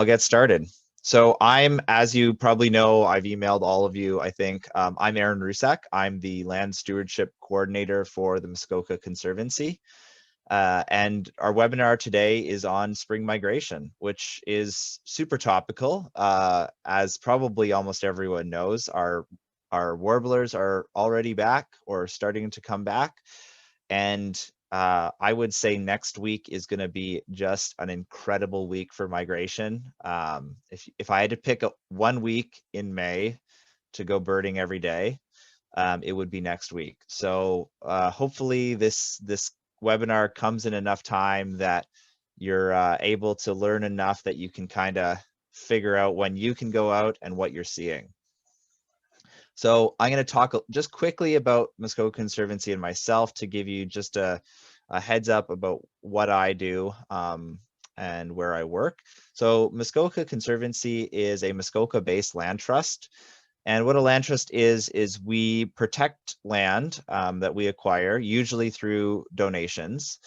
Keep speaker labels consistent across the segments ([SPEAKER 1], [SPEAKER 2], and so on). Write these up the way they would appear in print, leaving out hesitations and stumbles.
[SPEAKER 1] I'll get started. So as you probably know, I've emailed all of you, I think. I'm Aaron Rusak. I'm the Land Stewardship Coordinator for the Muskoka Conservancy. And our webinar today is on spring migration, which is super topical. As probably almost everyone knows, our warblers are already back or starting to come back. And I would say next week is going to be just an incredible week for migration. If I had to pick one week in May to go birding every day, it would be next week. So hopefully this webinar comes in enough time that you're able to learn enough that you can kind of figure out when you can go out and what you're seeing. So I'm going to talk just quickly about Muskoka Conservancy and myself to give you just a heads up about what I do and where I work. So Muskoka Conservancy is a Muskoka-based land trust. And what a land trust is we protect land that we acquire, usually through donations,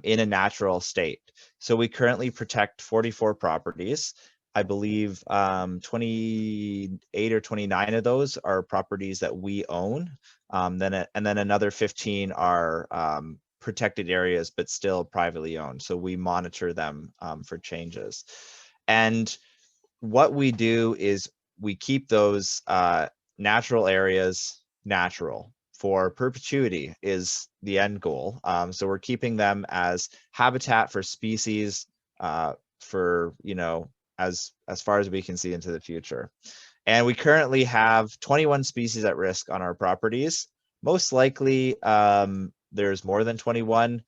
[SPEAKER 1] in a natural state. So we currently protect 44 properties. I believe 28 or 29 of those are properties that we own. And then another 15 are protected areas, but still privately owned. So we monitor them for changes. And what we do is we keep those natural areas natural. For perpetuity is the end goal. So we're keeping them as habitat for species for, as far as we can see into the future. And we currently have 21 species at risk on our properties. Most likely there's more than 21,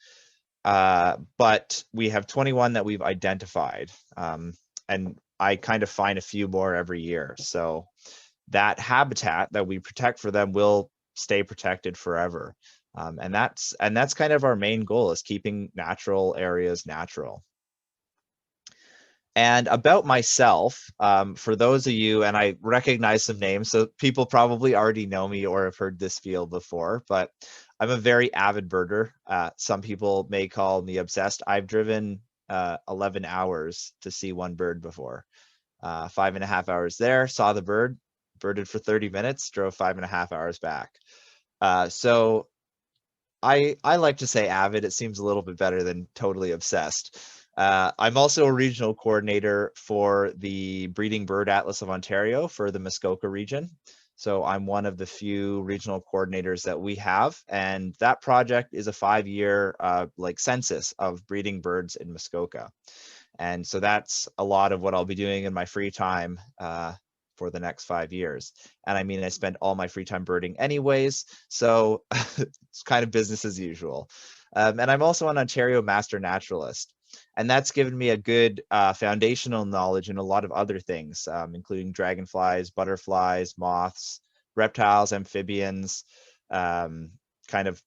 [SPEAKER 1] but we have 21 that we've identified. And I kind of find a few more every year. So that habitat that we protect for them will stay protected forever. And that's kind of our main goal, is keeping natural areas natural. And about myself, for those of you, and I recognize some names, so people probably already know me or have heard this spiel before, but I'm a very avid birder. Some people may call me obsessed. I've driven 11 hours to see one bird before. 5.5 hours there, saw the bird, birded for 30 minutes, drove 5.5 hours back. So I like to say avid. It seems a little bit better than totally obsessed. I'm also a regional coordinator for the Breeding Bird Atlas of Ontario for the Muskoka region. So I'm one of the few regional coordinators that we have, and that project is a 5-year census of breeding birds in Muskoka. And so that's a lot of what I'll be doing in my free time for the next 5 years. And I mean, I spend all my free time birding anyways, so it's kind of business as usual. And I'm also an Ontario Master Naturalist. And that's given me a good foundational knowledge in a lot of other things, including dragonflies, butterflies, moths, reptiles, amphibians, kind of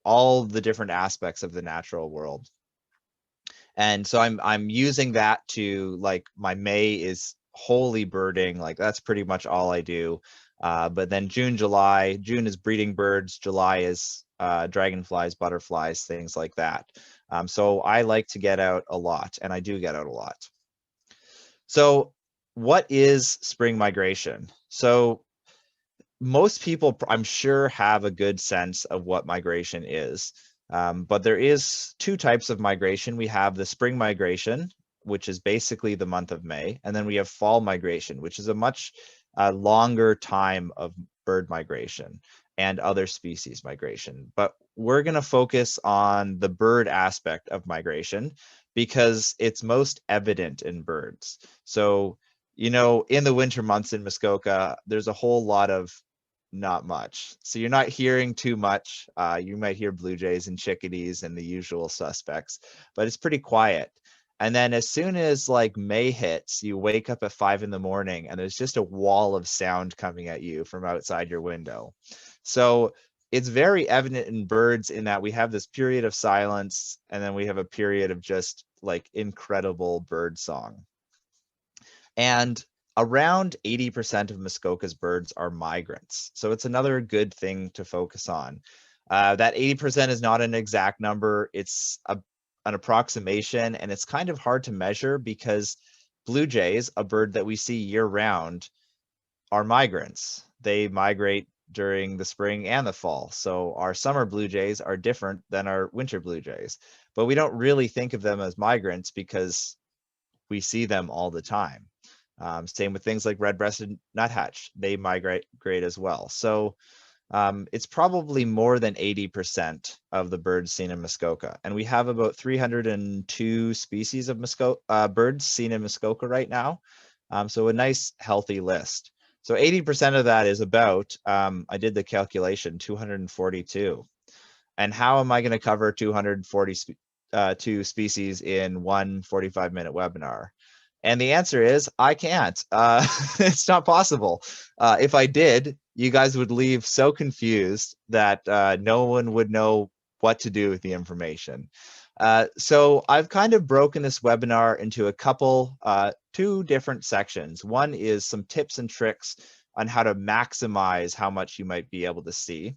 [SPEAKER 1] all the different aspects of the natural world. And so I'm using that to, like, my May is wholly birding, like that's pretty much all I do. But then June is breeding birds, July is dragonflies, butterflies, things like that. So I like to get out a lot, and I do get out a lot. So what is spring migration? So most people, I'm sure, have a good sense of what migration is. But there is two types of migration. We have the spring migration, which is basically the month of May. And then we have fall migration, which is a much longer time of bird migration and other species migration. But we're going to focus on the bird aspect of migration because it's most evident in birds. So, in the winter months in Muskoka, there's a whole lot of not much. So you're not hearing too much. You might hear blue jays and chickadees and the usual suspects, but it's pretty quiet. And then as soon as like May hits, you wake up at 5 in the morning and there's just a wall of sound coming at you from outside your window. So it's very evident in birds in that we have this period of silence and then we have a period of just like incredible bird song. And around 80% of Muskoka's birds are migrants. So it's another good thing to focus on. That 80% is not an exact number. It's an approximation, and it's kind of hard to measure because blue jays, a bird that we see year round, are migrants. They migrate during the spring and the fall. So our summer blue jays are different than our winter blue jays, but we don't really think of them as migrants because we see them all the time. Same with things like red-breasted nuthatch. They migrate as well. So it's probably more than 80% of the birds seen in Muskoka. And we have about 302 species of birds seen in Muskoka right now. So a nice healthy list. So 80% of that is about, I did the calculation, 242. And how am I going to cover 242 species in one 45-minute webinar? And the answer is I can't. It's not possible. If I did, you guys would leave so confused that no one would know what to do with the information. So I've kind of broken this webinar into a couple, two different sections. One is some tips and tricks on how to maximize how much you might be able to see.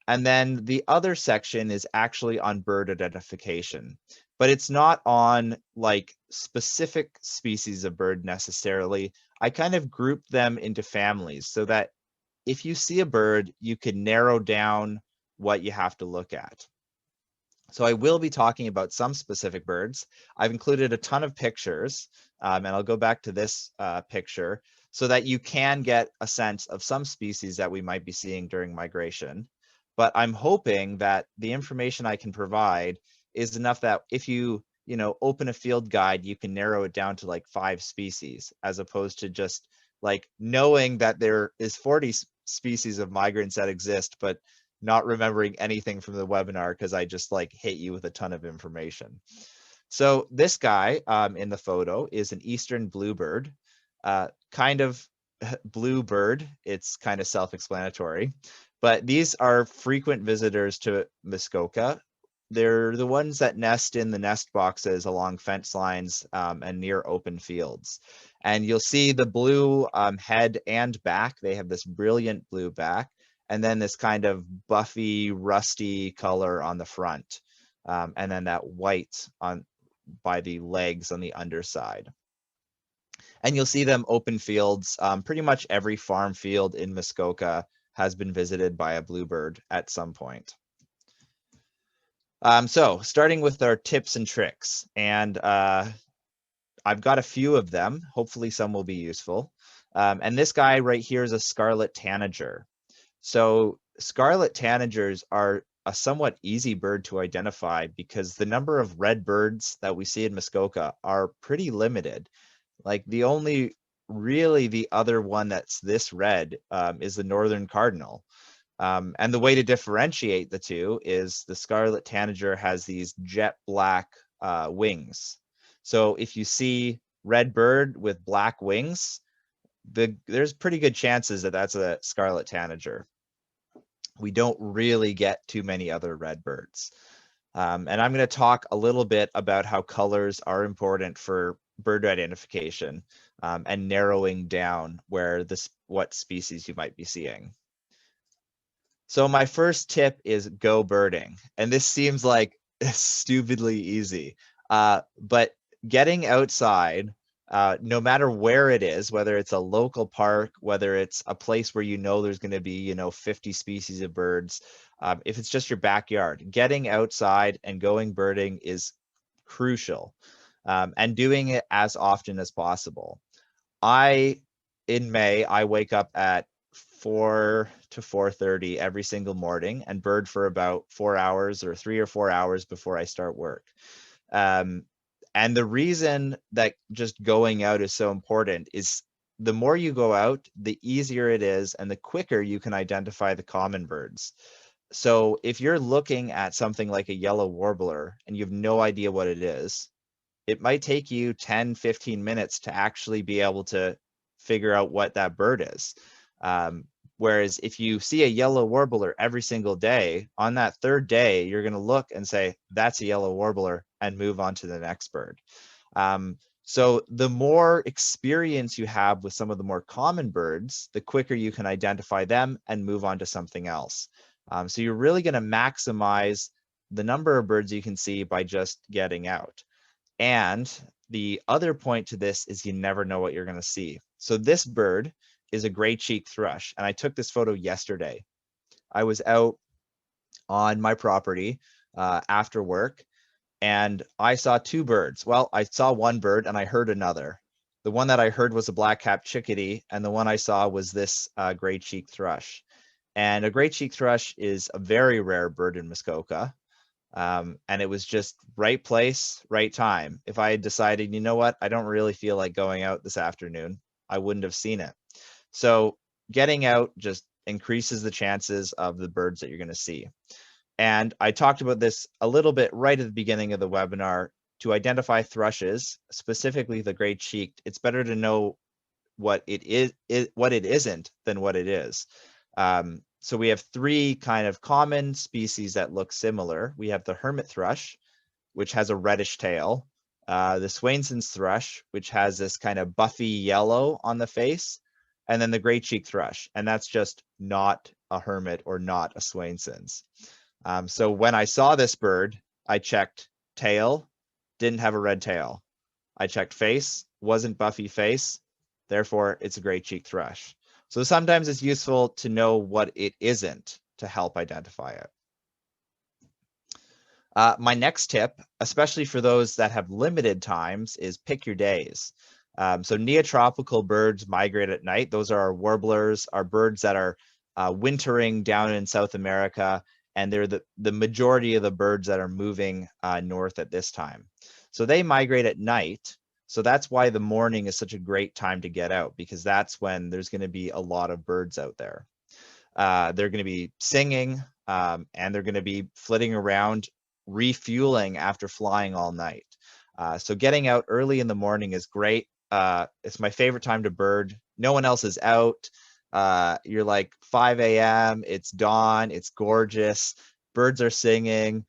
[SPEAKER 1] And then the other section is actually on bird identification, but it's not on like specific species of bird necessarily. I kind of group them into families so that if you see a bird, you can narrow down what you have to look at. So I will be talking about some specific birds. I've included a ton of pictures, and I'll go back to this picture so that you can get a sense of some species that we might be seeing during migration. But I'm hoping that the information I can provide is enough that if you open a field guide, you can narrow it down to like 5 species, as opposed to just like knowing that there is 40 species of migrants that exist, but not remembering anything from the webinar because I just like hit you with a ton of information. So this guy in the photo is an eastern bluebird, kind of bluebird. It's kind of self-explanatory, but these are frequent visitors to Muskoka. They're the ones that nest in the nest boxes along fence lines and near open fields. And you'll see the blue head and back. They have this brilliant blue back, and then this kind of buffy, rusty color on the front, and then that white by the legs on the underside. And you'll see them open fields. Pretty much every farm field in Muskoka has been visited by a bluebird at some point. So starting with our tips and tricks, and I've got a few of them. Hopefully some will be useful. And this guy right here is a scarlet tanager. So scarlet tanagers are a somewhat easy bird to identify because the number of red birds that we see in Muskoka are pretty limited. Like the other one that's this red is the northern cardinal. And the way to differentiate the two is the scarlet tanager has these jet black wings. So if you see red bird with black wings, there's pretty good chances that that's a scarlet tanager. We don't really get too many other red birds. And I'm going to talk a little bit about how colors are important for bird identification and narrowing down what species you might be seeing. So my first tip is go birding. And this seems like stupidly easy, but getting outside, no matter where it is, whether it's a local park, whether it's a place where there's going to be 50 species of birds, if it's just your backyard, getting outside and going birding is crucial, and doing it as often as possible. In May, I wake up at 4 to 4:30 every single morning and bird for about 4 hours or 3 or 4 hours before I start work. And the reason that just going out is so important is the more you go out, the easier it is and the quicker you can identify the common birds. So if you're looking at something like a yellow warbler and you have no idea what it is, it might take you 10, 15 minutes to actually be able to figure out what that bird is. Whereas if you see a yellow warbler every single day, on that third day, you're going to look and say, that's a yellow warbler, and move on to the next bird. So the more experience you have with some of the more common birds, the quicker you can identify them and move on to something else. So you're really going to maximize the number of birds you can see by just getting out. And the other point to this is you never know what you're going to see. So this bird is a gray-cheeked thrush, and I took this photo yesterday. I was out on my property after work, and I saw two birds. Well, I saw one bird and I heard another. The one that I heard was a black-capped chickadee, and the one I saw was this gray-cheeked thrush. And a gray-cheeked thrush is a very rare bird in Muskoka. And it was just right place, right time. If I had decided, you know what, I don't really feel like going out this afternoon, I wouldn't have seen it. So getting out just increases the chances of the birds that you're going to see. And I talked about this a little bit right at the beginning of the webinar. To identify thrushes, specifically the gray-cheeked, it's better to know what it is, what it isn't, than what it is. So we have three kind of common species that look similar. We have the hermit thrush, which has a reddish tail, the Swainson's thrush, which has this kind of buffy yellow on the face, and then the gray-cheeked thrush, and that's just not a hermit or not a Swainson's. So when I saw this bird, I checked tail, didn't have a red tail. I checked face, wasn't buffy face, therefore it's a gray-cheeked thrush. So sometimes it's useful to know what it isn't to help identify it. My next tip, especially for those that have limited times, is pick your days. So neotropical birds migrate at night. Those are our warblers, our birds that are wintering down in South America, and they're the majority of the birds that are moving north at this time. So they migrate at night. So that's why the morning is such a great time to get out, because that's when there's going to be a lot of birds out there. They're going to be singing, and they're going to be flitting around, refueling after flying all night. So getting out early in the morning is great. It's my favorite time to bird. No one else is out. You're like 5 a.m. It's dawn. It's gorgeous. Birds are singing.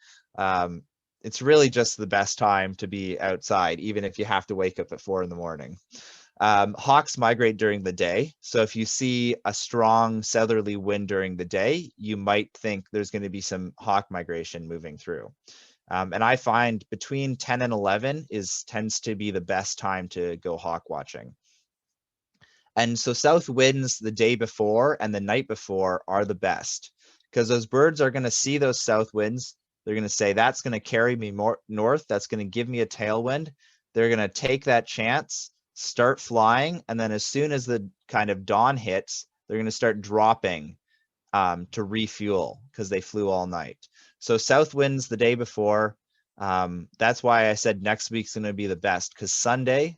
[SPEAKER 1] It's really just the best time to be outside, even if you have to wake up at 4 in the morning. Hawks migrate during the day. So if you see a strong southerly wind during the day, you might think there's going to be some hawk migration moving through. And I find between 10 and 11 tends to be the best time to go hawk watching. And so south winds the day before and the night before are the best, because those birds are going to see those south winds. They're going to say, that's going to carry me more north. That's going to give me a tailwind. They're going to take that chance, start flying. And then as soon as the kind of dawn hits, they're going to start dropping to refuel, because they flew all night. So south winds the day before. That's why I said next week's going to be the best, because Sunday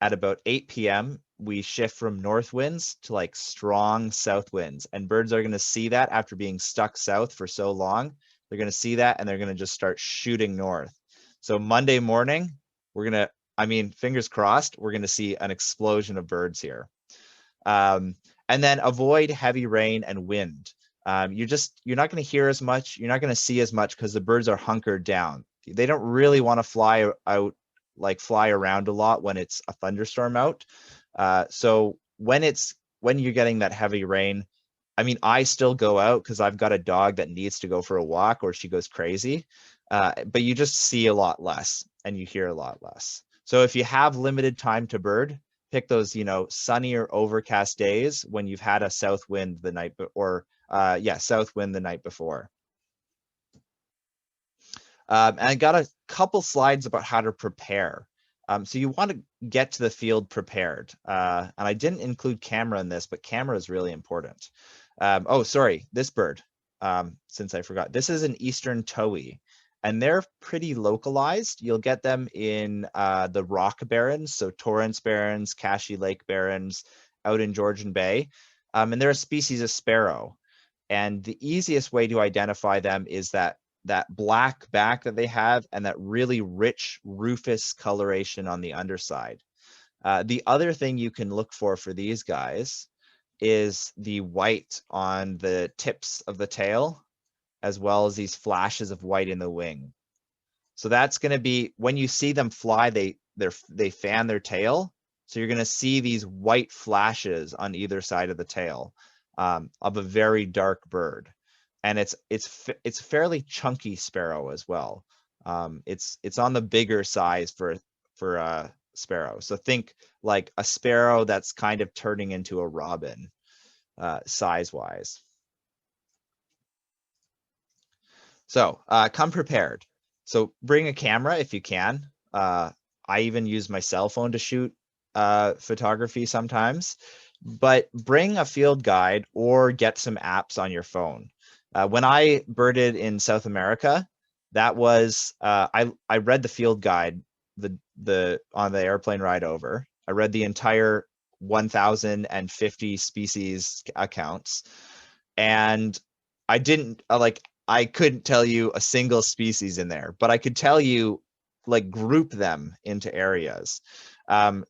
[SPEAKER 1] at about 8 p.m., we shift from north winds to like strong south winds. And birds are going to see that after being stuck south for so long. They're going to see that and they're going to just start shooting north. So Monday morning, we're going to, I mean, fingers crossed, we're going to see an explosion of birds here. And then avoid heavy rain and wind. You're not going to hear as much. You're not going to see as much because the birds are hunkered down. They don't really want to fly out, like fly around a lot when it's a thunderstorm out. So when you're getting that heavy rain, I mean, I still go out because I've got a dog that needs to go for a walk or she goes crazy. But you just see a lot less and you hear a lot less. So if you have limited time to bird, pick those, sunny or overcast days when you've had a south wind the night south wind the night before. And I got a couple slides about how to prepare. So you want to get to the field prepared. And I didn't include camera in this, but camera is really important. Oh, sorry, this bird, since I forgot. This is an eastern towhee, and they're pretty localized. You'll get them in the rock barrens, so Torrance Barrens, Cache Lake Barrens, out in Georgian Bay. And they're a species of sparrow. And the easiest way to identify them is that black back that they have and that really rich rufous coloration on the underside. The other thing you can look for these guys is the white on the tips of the tail, as well as these flashes of white in the wing. So that's going to be, when you see them fly, they fan their tail. So you're going to see these white flashes on either side of the tail of a very dark bird. And it's fairly chunky sparrow as well. It's on the bigger size for a sparrow. So think like a sparrow that's kind of turning into a robin size-wise. So come prepared. So bring a camera if you can. I even use my cell phone to shoot photography sometimes, but bring a field guide or get some apps on your phone. When I birded in South America, that was I read the field guide on the airplane ride over. I read the entire 1,050 species accounts, and I didn't I couldn't tell you a single species in there, but I could tell you like group them into areas.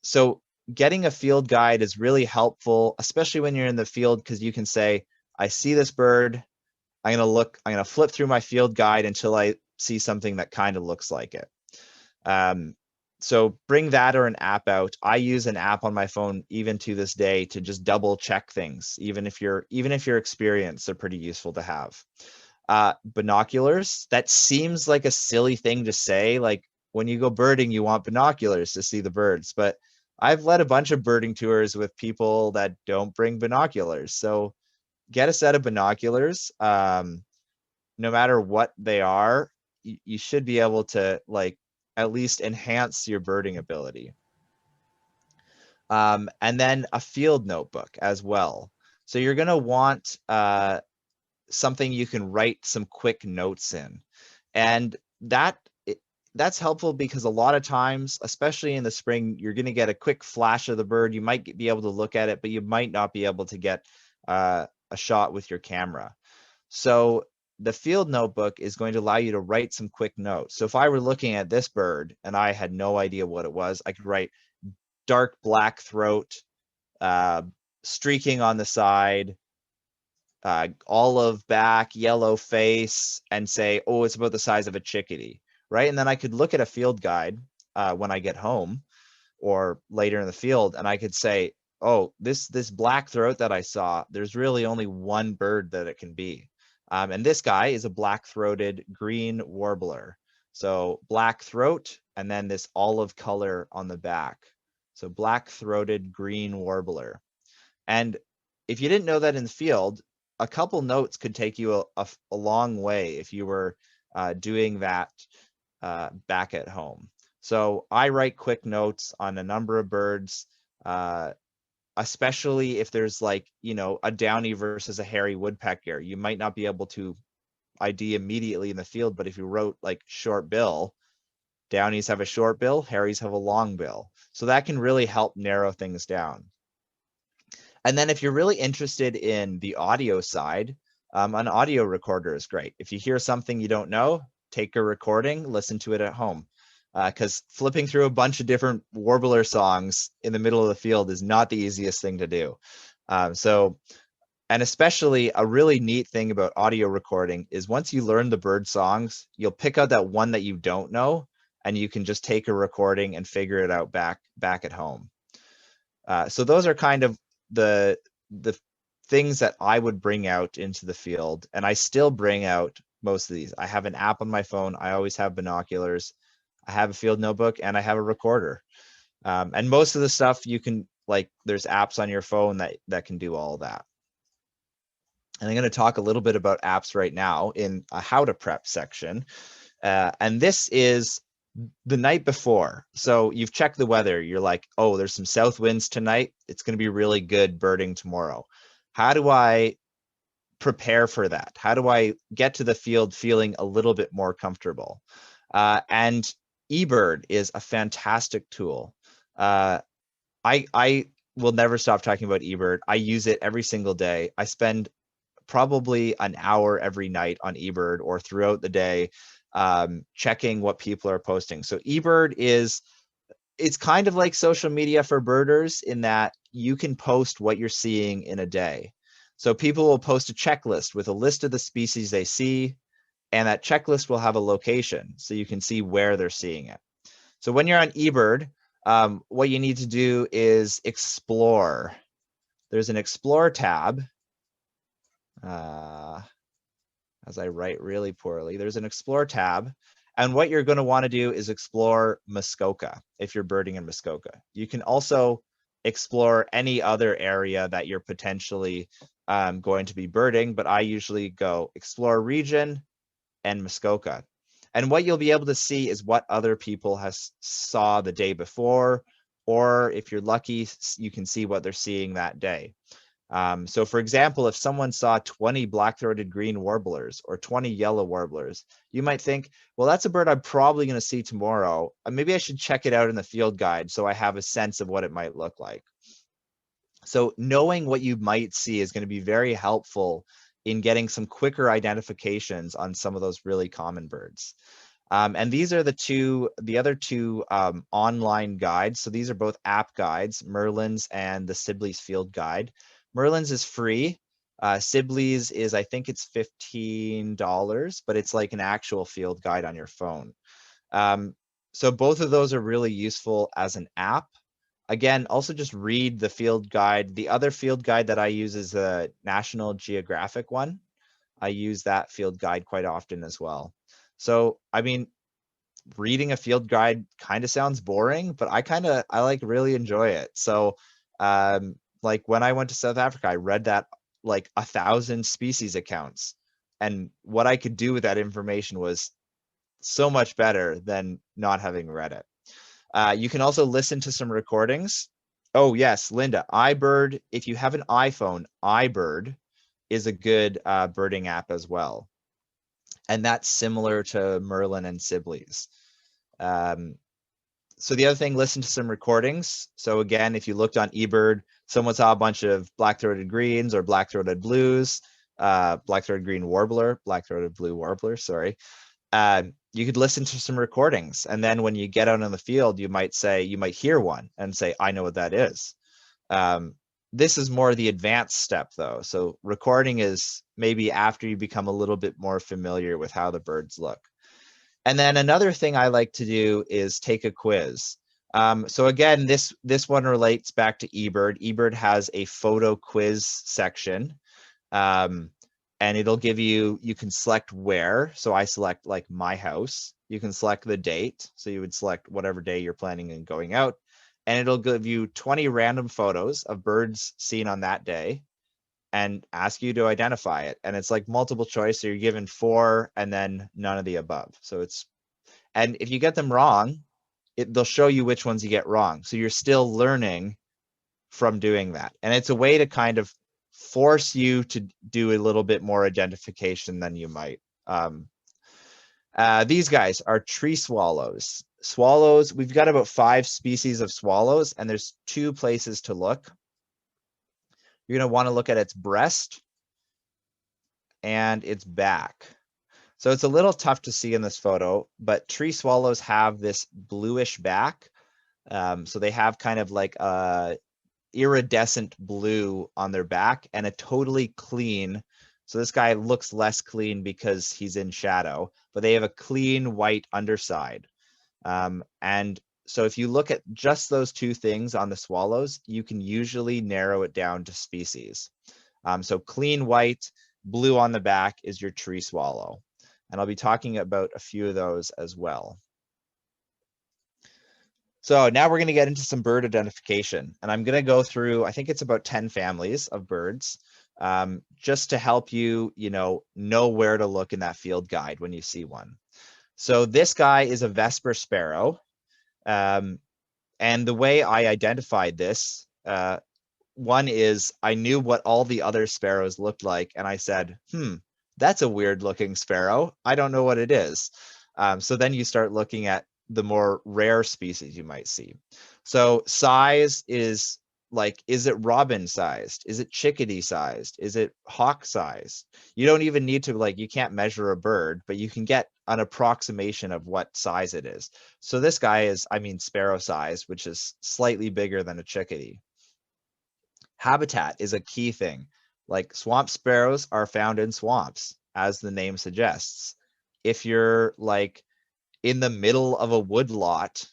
[SPEAKER 1] So getting a field guide is really helpful, especially when you're in the field, because you can say, I see this bird. I'm going to flip through my field guide until I see something that kind of looks like it. So bring that or an app out. I use an app on my phone even to this day to just double check things. Even if you're experienced, they're pretty useful to have. Binoculars, that seems like a silly thing to say. Like when you go birding, you want binoculars to see the birds, but I've led a bunch of birding tours with people that don't bring binoculars. So get a set of binoculars. No matter what they are, you should be able to like at least enhance your birding ability. And then a field notebook as well. So you're going to want something you can write some quick notes in. And that's helpful because a lot of times, especially in the spring, you're going to get a quick flash of the bird. You might be able to look at it, but you might not be able to get a shot with your camera. So the field notebook is going to allow you to write some quick notes. So if I were looking at this bird and I had no idea what it was, I could write dark black throat, streaking on the side, olive back, yellow face, and say, oh, it's about the size of a chickadee, right? And then I could look at a field guide when I get home or later in the field, and I could say, oh, this black throat that I saw, there's really only one bird that it can be. And this guy is a black-throated green warbler. So black throat, and then this olive color on the back. So black-throated green warbler. And if you didn't know that in the field, a couple notes could take you a long way if you were doing that back at home. So I write quick notes on a number of birds, especially if there's like, you know, a downy versus a hairy woodpecker. You might not be able to ID immediately in the field, but if you wrote like short bill, downies have a short bill, hairies have a long bill. So that can really help narrow things down. And then if you're really interested in the audio side, an audio recorder is great. If you hear something you don't know, take a recording, listen to it at home. Because flipping through a bunch of different warbler songs in the middle of the field is not the easiest thing to do. And especially a really neat thing about audio recording is once you learn the bird songs, you'll pick out that one that you don't know, and you can just take a recording and figure it out back at home. So those are kind of the things that I would bring out into the field, and I still bring out most of these. I have an app on my phone. I always have binoculars. I have a field notebook, and I have a recorder. And most of the stuff you can, like, there's apps on your phone that can do all that. And I'm going to talk a little bit about apps right now in a how to prep section. And this is the night before. So you've checked the weather. You're like, oh, there's some south winds tonight. It's going to be really good birding tomorrow. How do I prepare for that? How do I get to the field feeling a little bit more comfortable? And eBird is a fantastic tool. I will never stop talking about eBird. I use it every single day. I spend probably an hour every night on eBird or throughout the day checking what people are posting. So eBird it's kind of like social media for birders in that you can post what you're seeing in a day. So people will post a checklist with a list of the species they see, and that checklist will have a location so you can see where they're seeing it. So when you're on eBird, what you need to do is explore. There's an explore tab. As I write really poorly, there's an explore tab. And what you're going to want to do is explore Muskoka if you're birding in Muskoka. You can also explore any other area that you're potentially going to be birding, but I usually go explore region and Muskoka. And what you'll be able to see is what other people has saw the day before, or if you're lucky, you can see what they're seeing that day. So for example, if someone saw 20 black-throated green warblers or 20 yellow warblers, you might think, well, that's a bird I'm probably going to see tomorrow. Maybe I should check it out in the field guide so I have a sense of what it might look like. So knowing what you might see is going to be very helpful in getting some quicker identifications on some of those really common birds. And these are the other two online guides. So these are both app guides, Merlin's and the Sibley's Field Guide. Merlin's is free. Sibley's is, I think it's $15, but it's like an actual field guide on your phone. So both of those are really useful as an app. Again, also just read the field guide. The other field guide that I use is the National Geographic one. I use that field guide quite often as well. So, I mean, reading a field guide kind of sounds boring, but I like really enjoy it. So, like when I went to South Africa, I read that like 1,000 species accounts, and what I could do with that information was so much better than not having read it. You can also listen to some recordings. Oh yes, Linda, iBird, if you have an iPhone, iBird is a good birding app as well. And that's similar to Merlin and Sibley's. So the other thing, listen to some recordings. So again, if you looked on eBird, someone saw a bunch of black-throated greens or black-throated blues, black-throated green warbler, black-throated blue warbler, sorry. You could listen to some recordings. And then when you get out in the field, you might hear one and say, I know what that is. This is more the advanced step though. So recording is maybe after you become a little bit more familiar with how the birds look. And then another thing I like to do is take a quiz. So again, this one relates back to eBird. eBird has a photo quiz section. And it'll give you can select where. So I select like my house. You can select the date. So you would select whatever day you're planning on going out. And it'll give you 20 random photos of birds seen on that day and ask you to identify it. And it's like multiple choice. So you're given 4 and then none of the above. So and if you get them wrong, they'll show you which ones you get wrong. So you're still learning from doing that. And it's a way to kind of force you to do a little bit more identification than you might. These guys are tree swallows. Swallows, we've got about 5 species of swallows, and there's 2 places to look. You're going to want to look at its breast and its back. So it's a little tough to see in this photo, but tree swallows have this bluish back. So they have kind of like a iridescent blue on their back and a totally clean. So this guy looks less clean because he's in shadow, but they have a clean white underside. And so if you look at just those 2 things on the swallows, you can usually narrow it down to species. So clean white, blue on the back is your tree swallow. And I'll be talking about a few of those as well. So now we're going to get into some bird identification, and I'm going to go through, I think it's about 10 families of birds, just to help you, know where to look in that field guide when you see one. So this guy is a Vesper sparrow. And the way I identified this, one is I knew what all the other sparrows looked like, and I said, that's a weird looking sparrow. I don't know what it is. So then you start looking at the more rare species you might see. So size is like, is it robin sized? Is it chickadee sized? Is it hawk sized? You don't even need to, you can't measure a bird, but you can get an approximation of what size it is. So this guy is, sparrow size, which is slightly bigger than a chickadee. Habitat is a key thing. Like swamp sparrows are found in swamps, as the name suggests. If you're in the middle of a wood lot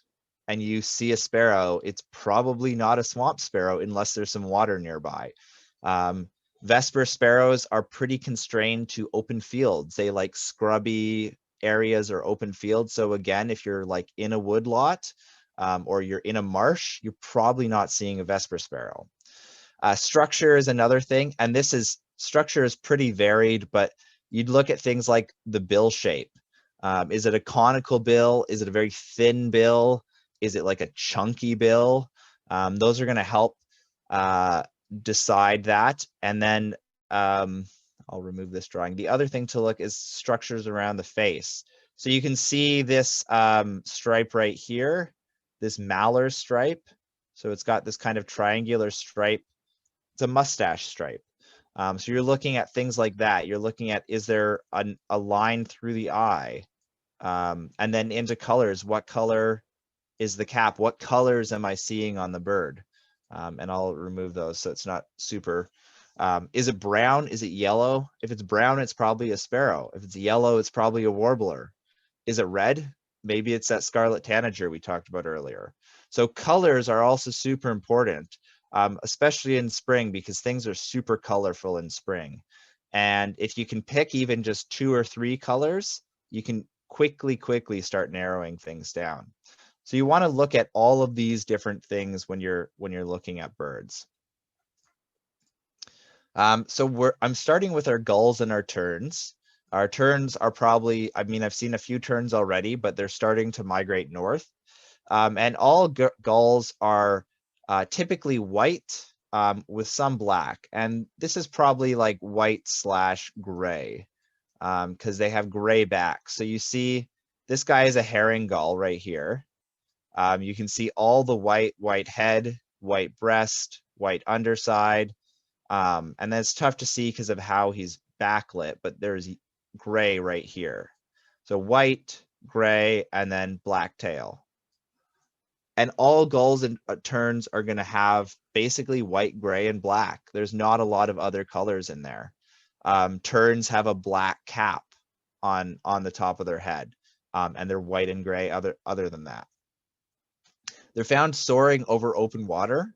[SPEAKER 1] and you see a sparrow, it's probably not a swamp sparrow unless there's some water nearby. Vesper sparrows are pretty constrained to open fields. They like scrubby, areas or open fields. So again, if you're like in a wood lot or you're in a marsh, you're probably not seeing a Vesper sparrow. Structure is another thing, and structure is pretty varied, but you'd look at things like the bill shape. Is it a conical bill? Is it a very thin bill? Is it like a chunky bill? Those are going to help decide that. And then I'll remove this drawing. The other thing to look is structures around the face. So you can see this stripe right here, this Malheur stripe. So it's got this kind of triangular stripe. It's a mustache stripe. So you're looking at things like that. You're looking at, is there a line through the eye? And then into colors, what color is the cap? What colors am I seeing on the bird? And I'll remove those so it's not super. Is it brown? Is it yellow? If it's brown, it's probably a sparrow. If it's yellow, it's probably a warbler. Is it red? Maybe it's that scarlet tanager we talked about earlier. So colors are also super important, especially in spring, because things are super colorful in spring. And if you can pick even just 2 or 3 colors, you can quickly start narrowing things down. So you want to look at all of these different things when you're looking at birds. So I'm starting with our gulls and our terns. Our terns are probably, I mean, I've seen a few terns already, but they're starting to migrate north. And all gulls are typically white with some black. And this is probably like white/gray because they have gray backs. So you see this guy is a herring gull right here. You can see all the white head, white breast, white underside. And that's tough to see because of how he's backlit, but there's gray right here. So white, gray, and then black tail. And all gulls and terns are going to have basically white, gray, and black. There's not a lot of other colors in there. Terns have a black cap on the top of their head, and they're white and gray other than that. They're found soaring over open water.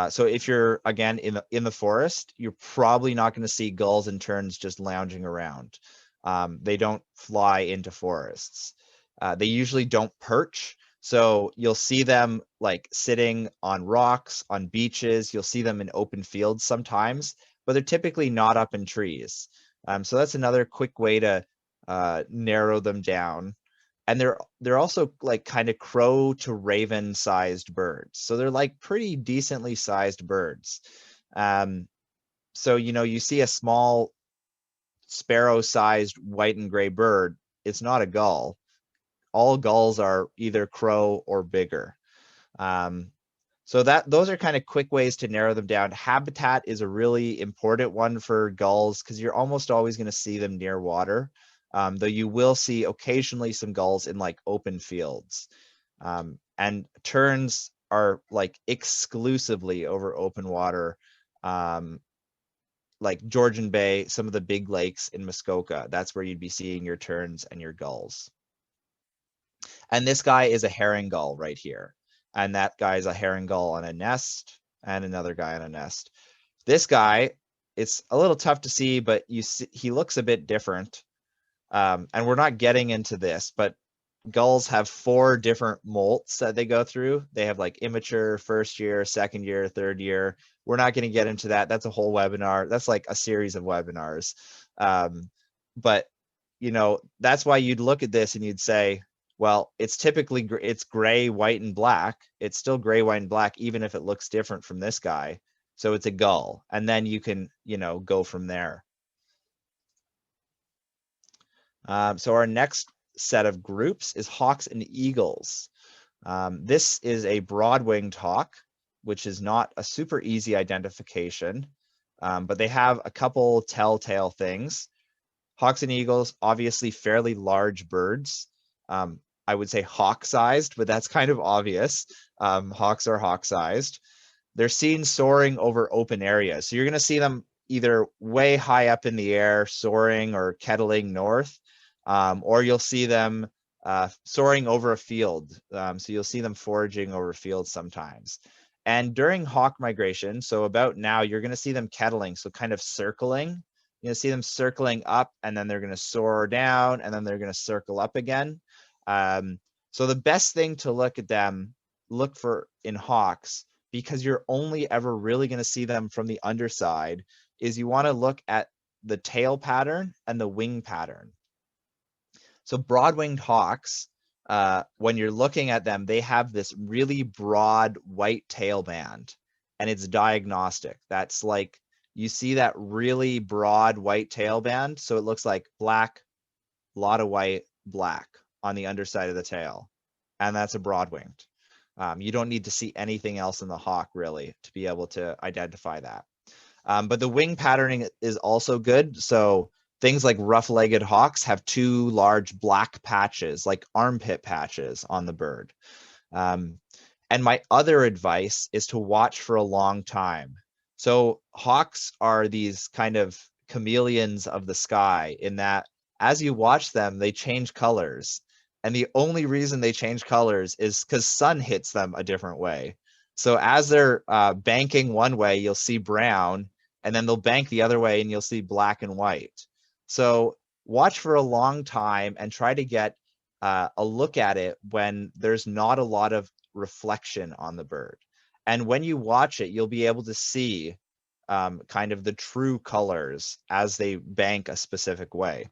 [SPEAKER 1] So if you're, again, in the forest, you're probably not going to see gulls and terns just lounging around. They don't fly into forests. They usually don't perch. So you'll see them like sitting on rocks, on beaches. You'll see them in open fields sometimes, but they're typically not up in trees. So that's another quick way to narrow them down. And they're also like kind of crow to raven sized birds. So they're like pretty decently sized birds. So, you see a small sparrow sized white and gray bird, it's not a gull. All gulls are either crow or bigger. So those are kind of quick ways to narrow them down. Habitat is a really important one for gulls because you're almost always going to see them near water. Though you will see occasionally some gulls in like open fields. And terns are like exclusively over open water, like Georgian Bay, some of the big lakes in Muskoka. That's where you'd be seeing your terns and your gulls. And this guy is a herring gull right here. And that guy is a herring gull on a nest, and another guy on a nest. This guy, it's a little tough to see, but he looks a bit different. And we're not getting into this, but gulls have 4 different molts that they go through. They have like immature, first year, second year, third year. We're not going to get into that. That's a whole webinar. That's like a series of webinars. But that's why you'd look at this and you'd say, well, it's typically it's gray, white, and black. It's still gray, white, and black, even if it looks different from this guy. So it's a gull, and then you can go from there. So our next set of groups is hawks and eagles. This is a broad-winged hawk, which is not a super easy identification, but they have a couple telltale things. Hawks and eagles, obviously fairly large birds. I would say hawk-sized, but that's kind of obvious. Hawks are hawk-sized. They're seen soaring over open areas. So you're going to see them either way high up in the air, soaring or kettling north, or you'll see them soaring over a field. So you'll see them foraging over fields sometimes. And during hawk migration, so about now, you're going to see them kettling, so kind of circling see them circling up, and then they're going to soar down, and then they're going to circle up again. So the best thing to look for in hawks, because you're only ever really going to see them from the underside, is you want to look at the tail pattern and the wing pattern. So broad-winged hawks, when you're looking at them, they have this really broad white tail band, and it's diagnostic. That's like, you see that really broad white tail band, so it looks like black, a lot of white, black on the underside of the tail, and that's a broad-winged. You don't need to see anything else in the hawk really to be able to identify that. But the wing patterning is also good. So things like rough-legged hawks have two large black patches, like armpit patches on the bird. And my other advice is to watch for a long time. So hawks are these kind of chameleons of the sky, in that as you watch them, they change colors. And the only reason they change colors is because sun hits them a different way. So as they're banking one way, you'll see brown, and then they'll bank the other way and you'll see black and white. So watch for a long time and try to get a look at it when there's not a lot of reflection on the bird. And when you watch it, you'll be able to see kind of the true colors as they bank a specific way.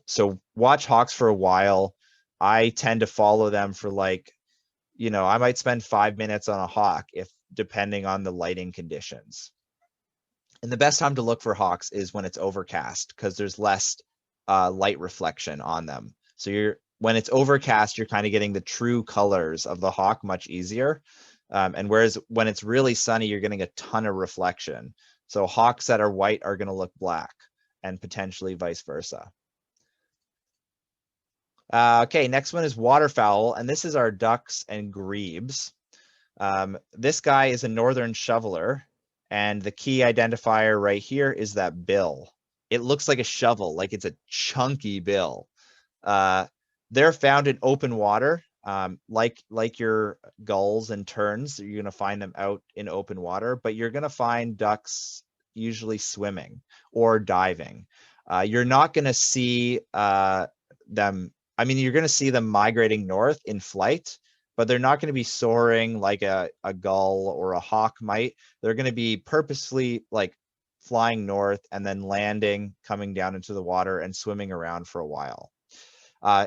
[SPEAKER 1] So watch hawks for a while. I tend to follow them for like, I might spend 5 minutes on a hawk, if depending on the lighting conditions. And the best time to look for hawks is when it's overcast, because there's less light reflection on them. So when it's overcast, you're kind of getting the true colors of the hawk much easier. And whereas when it's really sunny, you're getting a ton of reflection. So hawks that are white are going to look black, and potentially vice versa. Okay, next one is waterfowl, and this is our ducks and grebes. This guy is a northern shoveler, and the key identifier right here is that bill. It looks like a shovel, like it's a chunky bill. They're found in open water, like your gulls and terns. You're going to find them out in open water, but you're going to find ducks usually swimming or diving. You're not going to see them. I mean, you're going to see them migrating north in flight, but they're not going to be soaring like a gull or a hawk might. They're going to be purposely like flying north and then landing, coming down into the water and swimming around for a while.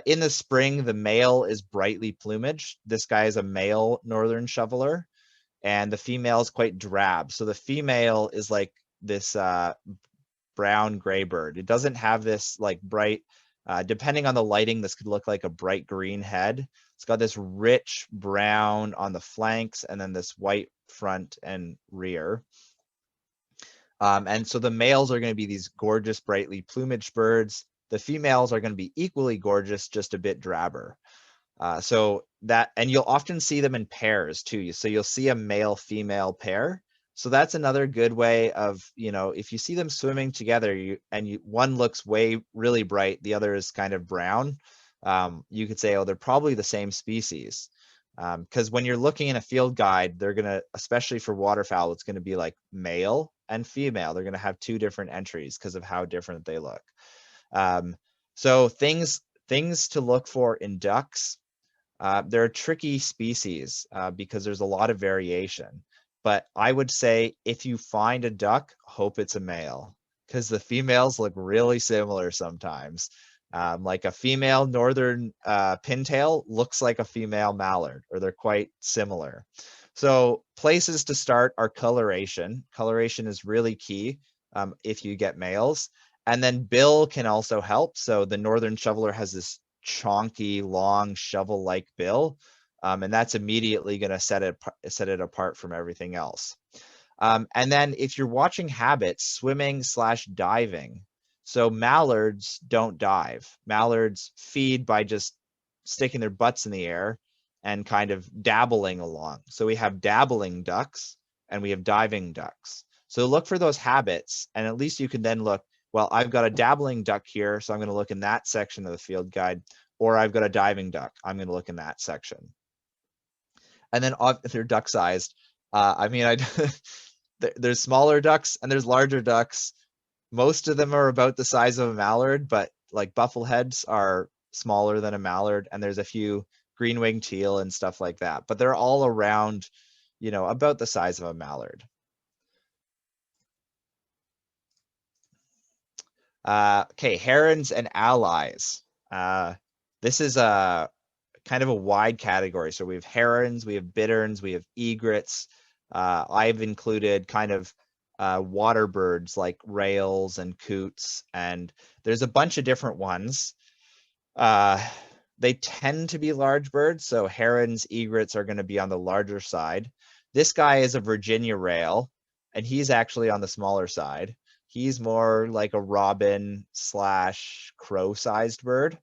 [SPEAKER 1] In the spring, the male is brightly plumaged. This guy is a male northern shoveler, and the female is quite drab. So the female is like this brown gray bird. It doesn't have this like bright, depending on the lighting, this could look like a bright green head. It's got this rich brown on the flanks and then this white front and rear. And so the males are going to be these gorgeous, brightly plumaged birds. The females are going to be equally gorgeous, just a bit drabber. And you'll often see them in pairs too. So you'll see a male-female pair. So that's another good way of, if you see them swimming together, one looks really bright, the other is kind of brown, you could say, oh, they're probably the same species. Because when you're looking in a field guide, they're going to, especially for waterfowl, it's going to be like male and female. They're going to have two different entries because of how different they look. So things to look for in ducks. They're a tricky species because there's a lot of variation. But I would say if you find a duck, hope it's a male, because the females look really similar sometimes. Like a female northern pintail looks like a female mallard, or they're quite similar. So places to start are coloration. Coloration is really key if you get males. And then bill can also help. So the northern shoveler has this chonky, long, shovel-like bill. And that's immediately going to set it apart from everything else. And then if you're watching habits, swimming/diving. So mallards don't dive. Mallards feed by just sticking their butts in the air and kind of dabbling along. So we have dabbling ducks and we have diving ducks. So look for those habits, and at least you can then look, well, I've got a dabbling duck here, so I'm going to look in that section of the field guide, or I've got a diving duck, I'm going to look in that section. And then if they're duck sized, there's smaller ducks and there's larger ducks. Most of them are about the size of a mallard, but like buffleheads are smaller than a mallard, and there's a few green-winged teal and stuff like that. But they're all around, about the size of a mallard. Okay, herons and allies. This is a kind of a wide category. So we have herons, we have bitterns, we have egrets. I've included kind of water birds like rails and coots, and there's a bunch of different ones. They tend to be large birds, so herons, egrets are going to be on the larger side. This guy is a Virginia rail, and he's actually on the smaller side. He's more like a robin slash crow sized bird,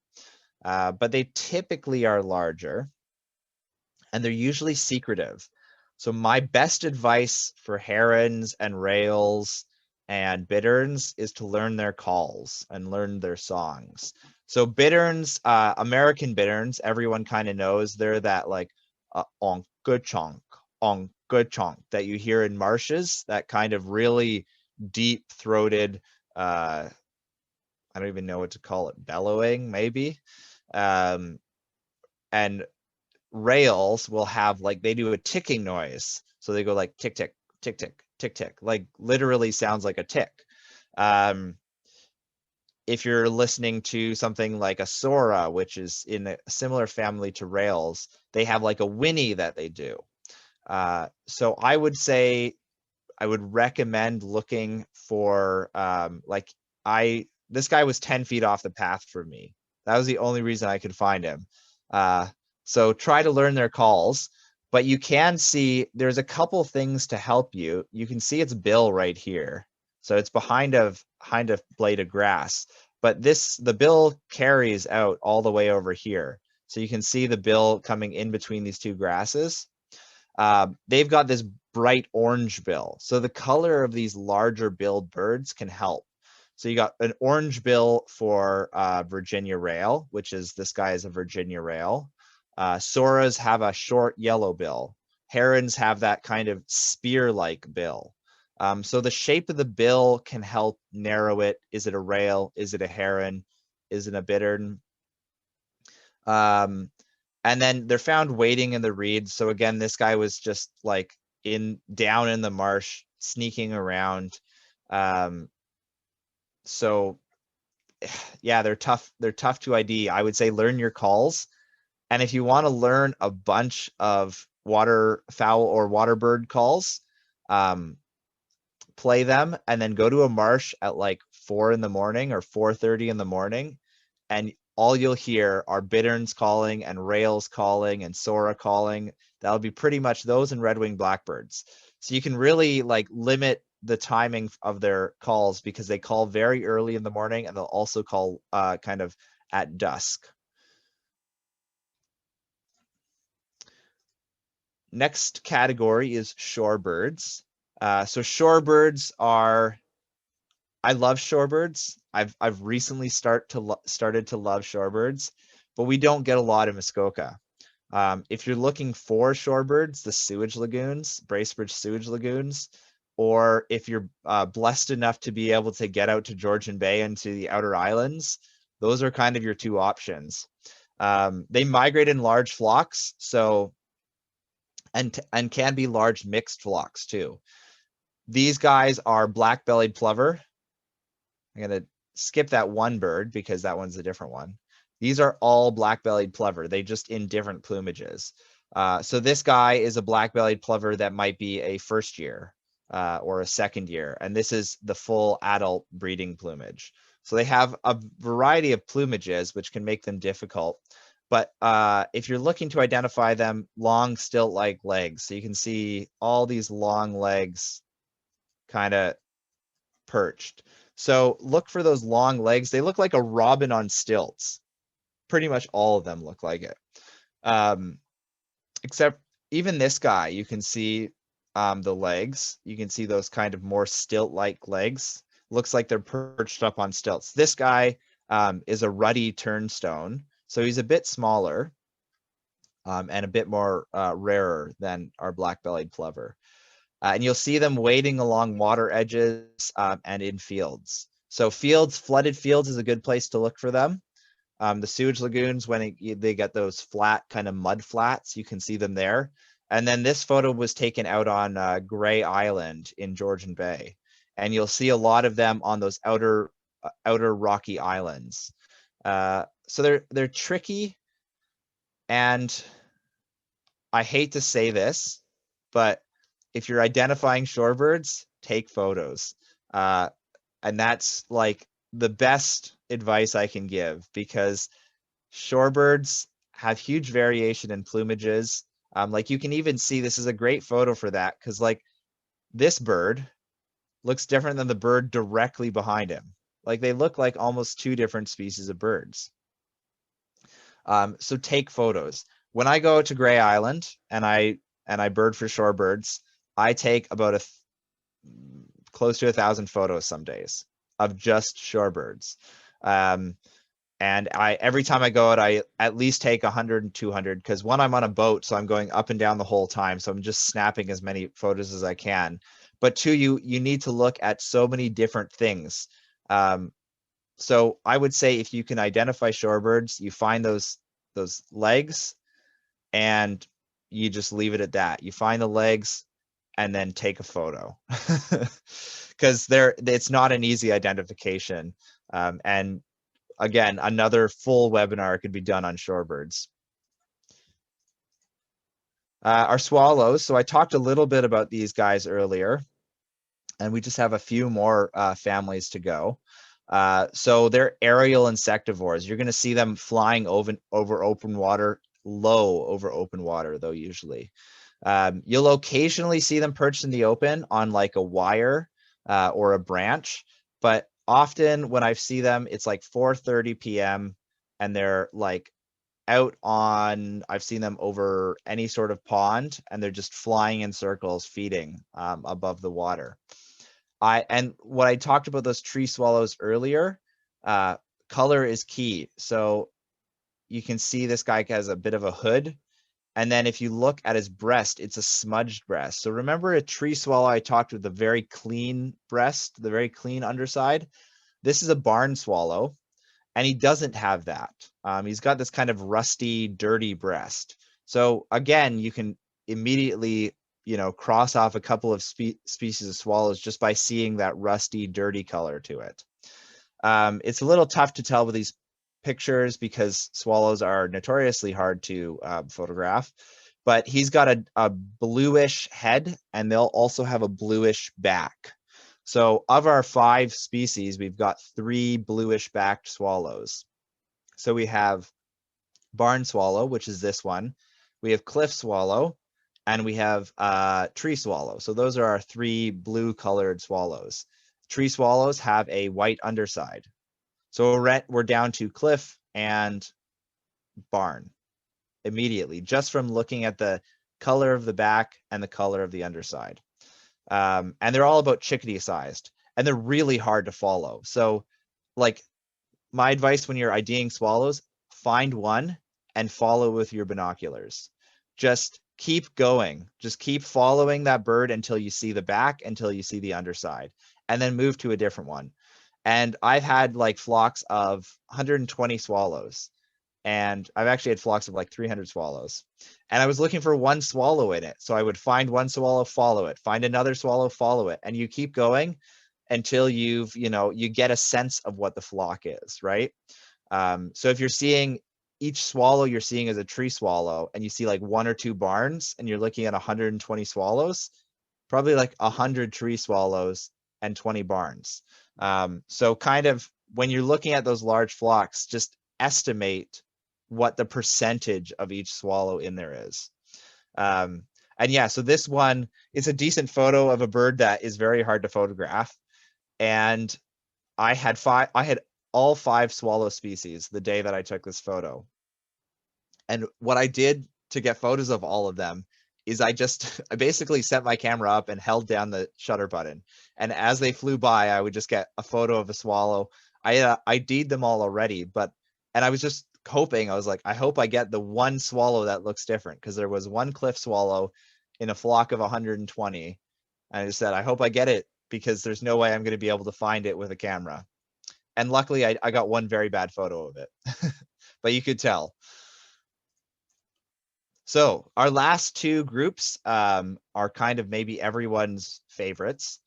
[SPEAKER 1] but they typically are larger, and they're usually secretive. So my best advice for herons and rails and bitterns is to learn their calls and learn their songs. So bitterns, American bitterns, everyone kind of knows they're that like onka chonk, onka chonk that you hear in marshes, that kind of really deep throated, I don't even know what to call it, bellowing maybe. And rails will have like, they do a ticking noise. So they go like tick, tick, tick, tick, tick, tick, like literally sounds like a tick. If you're listening to something like a sora, which is in a similar family to rails, they have like a whinny that they do. So I would say I would recommend looking for this guy was 10 feet off the path from me. That was the only reason I could find him. So try to learn their calls, but you can see there's a couple things to help you. You can see its bill right here. So it's behind a blade of grass, but the bill carries out all the way over here. So you can see the bill coming in between these two grasses. They've got this bright orange bill. So the color of these larger billed birds can help. So you got an orange bill for Virginia rail, which is, this guy is a Virginia rail. Soras have a short yellow bill. Herons have that kind of spear-like bill. So the shape of the bill can help narrow it. Is it a rail? Is it a heron? Is it a bittern? And then they're found wading in the reeds. So again, this guy was just like down in the marsh, sneaking around. So yeah, they're tough. They're tough to ID. I would say learn your calls. And if you want to learn a bunch of waterfowl or water bird calls, play them and then go to a marsh at like 4 in the morning or 4:30 in the morning, and all you'll hear are bitterns calling and rails calling and sora calling. That'll be pretty much those and red-winged blackbirds. So you can really like limit the timing of their calls because they call very early in the morning, and they'll also call kind of at dusk. Next category is shorebirds. So shorebirds are, I love shorebirds. I've recently started to love shorebirds, but we don't get a lot in Muskoka. If you're looking for shorebirds, the sewage lagoons, Bracebridge sewage lagoons, or if you're blessed enough to be able to get out to Georgian Bay and to the outer islands, those are kind of your two options. They migrate in large flocks, so and can be large mixed flocks too. These guys are black-bellied plover. I'm going to skip that one bird because that one's a different one. These are all black-bellied plover. They just in different plumages. So this guy is a black-bellied plover that might be a first year or a second year. And this is the full adult breeding plumage. So they have a variety of plumages, which can make them difficult. But if you're looking to identify them, long stilt-like legs. So you can see all these long legs kind of perched. So look for those long legs. They look like a robin on stilts. Pretty much all of them look like it. Except even this guy, you can see the legs. You can see those kind of more stilt-like legs. Looks like they're perched up on stilts. This guy is a ruddy turnstone. So he's a bit smaller and a bit more rarer than our black-bellied plover. And you'll see them wading along water edges and in fields. So fields, flooded fields is a good place to look for them. The sewage lagoons, when they get those flat kind of mud flats, you can see them there. And then this photo was taken out on Gray Island in Georgian Bay. And you'll see a lot of them on those outer rocky islands. So they're tricky, and I hate to say this, but if you're identifying shorebirds, take photos. And that's like the best advice I can give, because shorebirds have huge variation in plumages. Like you can even see, this is a great photo for that, because like this bird looks different than the bird directly behind him. Like they look like almost two different species of birds. So take photos. When I go to Gray Island and I bird for shorebirds, I take about close to 1,000 photos some days of just shorebirds. And every time I go out, I at least take 100 and 200, because one, I'm on a boat, so I'm going up and down the whole time. So I'm just snapping as many photos as I can. But two, you need to look at so many different things. So I would say if you can identify shorebirds, you find those legs and you just leave it at that. You find the legs and then take a photo, because it's not an easy identification. And again, another full webinar could be done on shorebirds. Our swallows. So I talked a little bit about these guys earlier, and we just have a few more families to go. So they're aerial insectivores. You're going to see them flying over open water, low over open water, though, usually. You'll occasionally see them perched in the open on like a wire or a branch, but often when I see them, it's like 4:30 p.m. and they're like out on, I've seen them over any sort of pond, and they're just flying in circles, feeding above the water. And what I talked about those tree swallows earlier, color is key. So you can see this guy has a bit of a hood. And then if you look at his breast, it's a smudged breast. So remember a tree swallow, I talked with the very clean breast, the very clean underside. This is a barn swallow, and he doesn't have that. He's got this kind of rusty, dirty breast. So again, you can immediately, cross off a couple of species of swallows just by seeing that rusty, dirty color to it. It's a little tough to tell with these pictures because swallows are notoriously hard to photograph, but he's got a bluish head, and they'll also have a bluish back. So of our 5 species, we've got 3 bluish backed swallows. So we have barn swallow, which is this one. We have cliff swallow, and we have tree swallow. So those are our 3 blue colored swallows. Tree swallows have a white underside. So we're down to cliff and barn immediately, just from looking at the color of the back and the color of the underside. And they're all about chickadee sized, and they're really hard to follow. So like my advice when you're IDing swallows, find one and follow with your binoculars. Just keep going. Just keep following that bird until you see the back, until you see the underside, and then move to a different one. And I've had like flocks of 120 swallows, and I've actually had flocks of like 300 swallows. And I was looking for one swallow in it. So I would find one swallow, follow it, find another swallow, follow it. And you keep going until you get a sense of what the flock is, right? So if you're seeing each swallow you're seeing as a tree swallow, and you see like 1 or 2 barns, and you're looking at 120 swallows, probably like 100 tree swallows and 20 barns. So kind of when you're looking at those large flocks, just estimate what the percentage of each swallow in there is. And yeah, so this one is a decent photo of a bird that is very hard to photograph. And I had all 5 swallow species the day that I took this photo. And what I did to get photos of all of them is I basically set my camera up and held down the shutter button. And as they flew by, I would just get a photo of a swallow. I ID'd them all already, and I was just hoping, I was like, I hope I get the one swallow that looks different, because there was one cliff swallow in a flock of 120. And I just said, I hope I get it, because there's no way I'm going to be able to find it with a camera. And luckily I got one very bad photo of it, but you could tell. So our last two groups are kind of maybe everyone's favorites.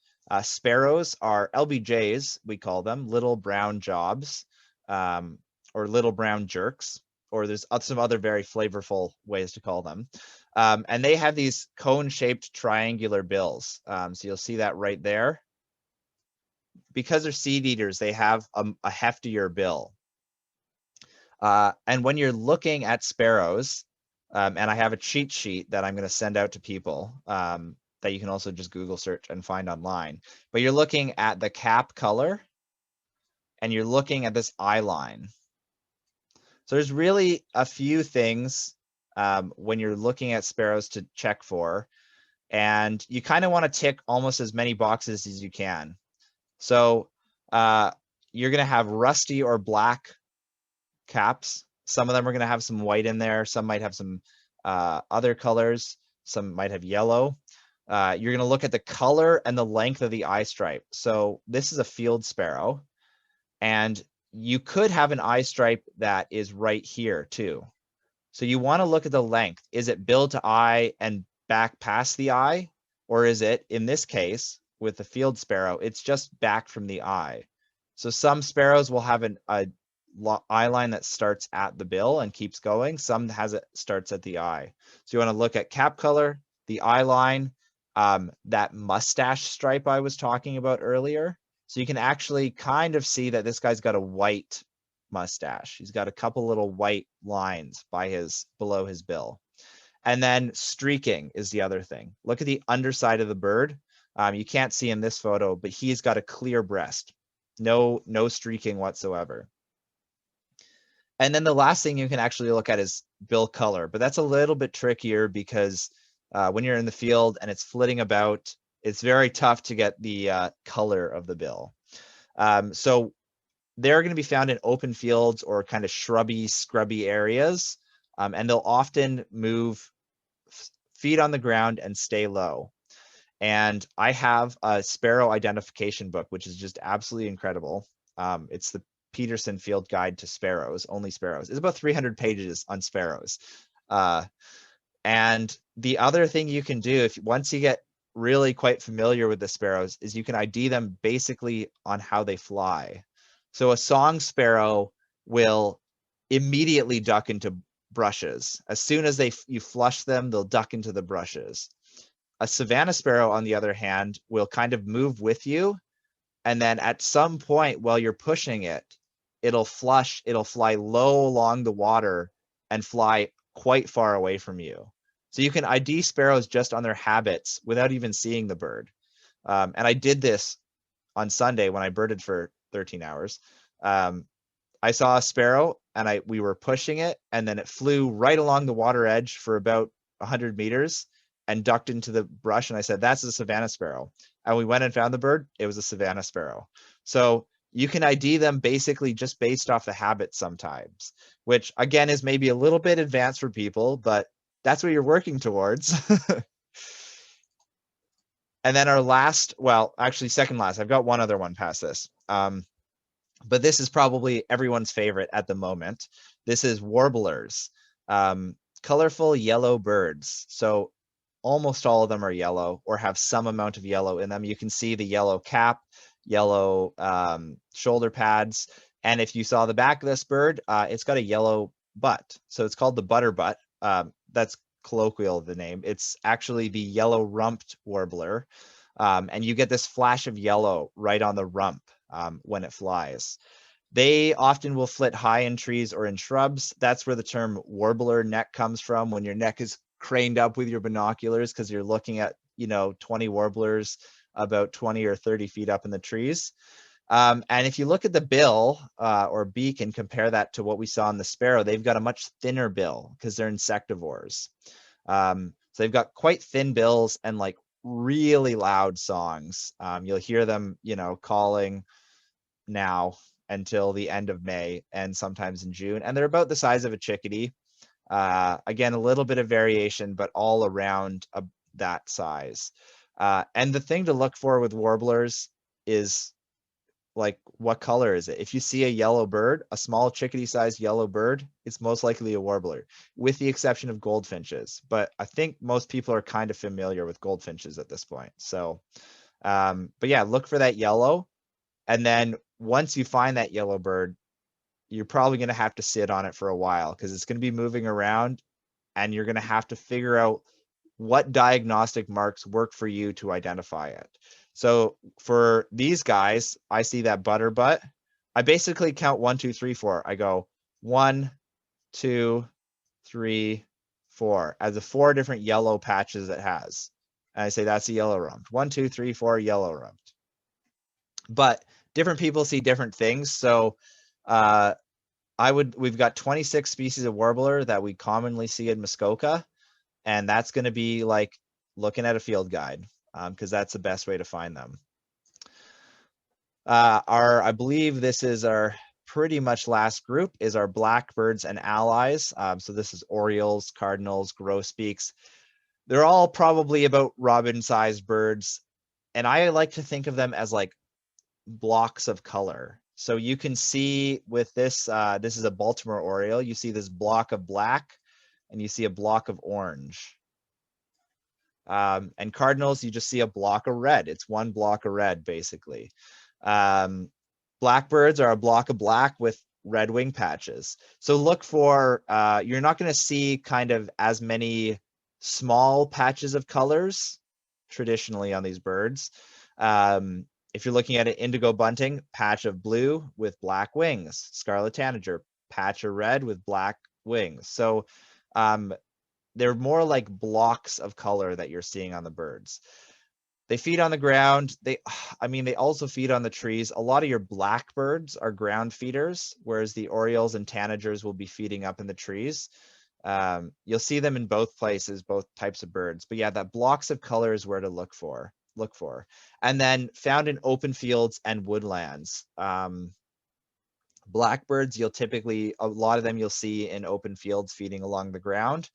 [SPEAKER 1] Sparrows are LBJs, we call them, little brown jobs, or little brown jerks, or there's some other very flavorful ways to call them. And they have these cone-shaped triangular bills. So you'll see that right there. Because they're seed eaters, they have a heftier bill. And when you're looking at sparrows, and I have a cheat sheet that I'm going to send out to people that you can also just Google search and find online. But you're looking at the cap color, and you're looking at this eye line. So there's really a few things when you're looking at sparrows to check for, and you kind of want to tick almost as many boxes as you can. So you're going to have rusty or black caps. Some of them are going to have some white in there. Some might have some other colors. Some might have yellow. You're going to look at the color and the length of the eye stripe. So this is a field sparrow, and you could have an eye stripe that is right here too. So you want to look at the length. Is it bill to eye and back past the eye? Or is it, in this case, with the field sparrow, it's just back from the eye? So some sparrows will have a eye line that starts at the bill and keeps going. Some starts at the eye. So you want to look at cap color, the eye line, that mustache stripe I was talking about earlier. So you can actually kind of see that this guy's got a white mustache. He's got a couple little white lines below his bill. And then streaking is the other thing. Look at the underside of the bird. You can't see in this photo, but he's got a clear breast. No streaking whatsoever. And then the last thing you can actually look at is bill color, but that's a little bit trickier because when you're in the field and it's flitting about, it's very tough to get the color of the bill. So they're going to be found in open fields or kind of shrubby, scrubby areas, and they'll often move feet on the ground and stay low. And I have a sparrow identification book, which is just absolutely incredible. It's the Peterson Field Guide to Sparrows, only sparrows. It's about 300 pages on sparrows. And the other thing you can do, once you get really quite familiar with the sparrows, is you can ID them basically on how they fly. So a song sparrow will immediately duck into brushes. As soon as you flush them, they'll duck into the brushes. A savanna sparrow, on the other hand, will kind of move with you, and then at some point while you're pushing it, it'll fly low along the water and fly quite far away from you. So you can ID sparrows just on their habits without even seeing the bird. And I did this on Sunday when I birded for 13 hours. I saw a sparrow and we were pushing it, and then it flew right along the water edge for about 100 meters and ducked into the brush. And I said, that's a savanna sparrow. And we went and found the bird. It was a savanna sparrow. So you can ID them basically just based off the habit sometimes, which again is maybe a little bit advanced for people, but that's what you're working towards. And then our last, well, actually second last, I've got one other one past this. But this is probably everyone's favorite at the moment. This is warblers, colorful yellow birds. So almost all of them are yellow or have some amount of yellow in them. You can see the yellow cap, yellow shoulder pads. And if you saw the back of this bird, it's got a yellow butt. So it's called the butterbutt. That's colloquial, the name. It's actually the yellow-rumped warbler. And you get this flash of yellow right on the rump when it flies. They often will flit high in trees or in shrubs. That's where the term warbler neck comes from, when your neck is craned up with your binoculars because you're looking at 20 warblers about 20 or 30 feet up in the trees. And if you look at the bill or beak and compare that to what we saw in the sparrow, they've got a much thinner bill because they're insectivores. So they've got quite thin bills and like really loud songs. You'll hear them, calling now until the end of May and sometimes in June. And they're about the size of a chickadee. Again, a little bit of variation, but all around that size. And the thing to look for with warblers is like what color is it? If you see a yellow bird, a small chickadee-sized yellow bird, it's most likely a warbler, with the exception of goldfinches. But I think most people are kind of familiar with goldfinches at this point. So, but yeah, look for that yellow. And then once you find that yellow bird, you're probably going to have to sit on it for a while because it's going to be moving around, and you're going to have to figure out what diagnostic marks work for you to identify it. So for these guys, I see that butterbutt. I basically count 1, 2, 3, 4. I go 1, 2, 3, 4 as the 4 different yellow patches it has. And I say that's a yellow rumped. 1, 2, 3, 4 yellow rumped. But different people see different things. So we've got 26 species of warbler that we commonly see in Muskoka, and that's going to be like looking at a field guide, because that's the best way to find them. I believe this is our pretty much last group, is our blackbirds and allies. So this is orioles, cardinals, grosbeaks. They're all probably about robin-sized birds, and I like to think of them as like blocks of color. So you can see with this, this is a Baltimore oriole. You see this block of black, and you see a block of orange. And cardinals, you just see a block of red. It's one block of red, basically. Blackbirds are a block of black with red wing patches. So look for, you're not going to see kind of as many small patches of colors traditionally on these birds. If you're looking at an indigo bunting, patch of blue with black wings. Scarlet tanager, patch of red with black wings. So they're more like blocks of color that you're seeing on the birds. They feed on the ground. They also feed on the trees. A lot of your blackbirds are ground feeders, whereas the orioles and tanagers will be feeding up in the trees. You'll see them in both places, both types of birds. But yeah, that blocks of color is where to look for. And then found in open fields and woodlands. Blackbirds, a lot of them you'll see in open fields feeding along the ground.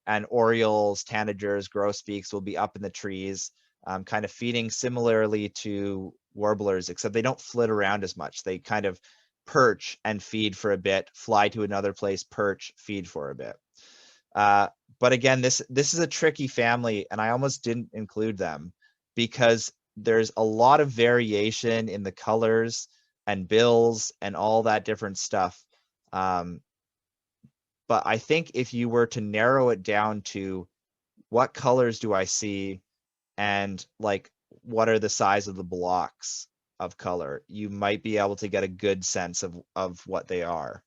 [SPEAKER 1] And orioles, tanagers, grosbeaks will be up in the trees, kind of feeding similarly to warblers, except they don't flit around as much. They kind of perch and feed for a bit, fly to another place, perch, feed for a bit. But again, this is a tricky family, and I almost didn't include them because there's a lot of variation in the colors and bills and all that different stuff. But I think if you were to narrow it down to what colors do I see and like what are the size of the blocks of color, you might be able to get a good sense of what they are.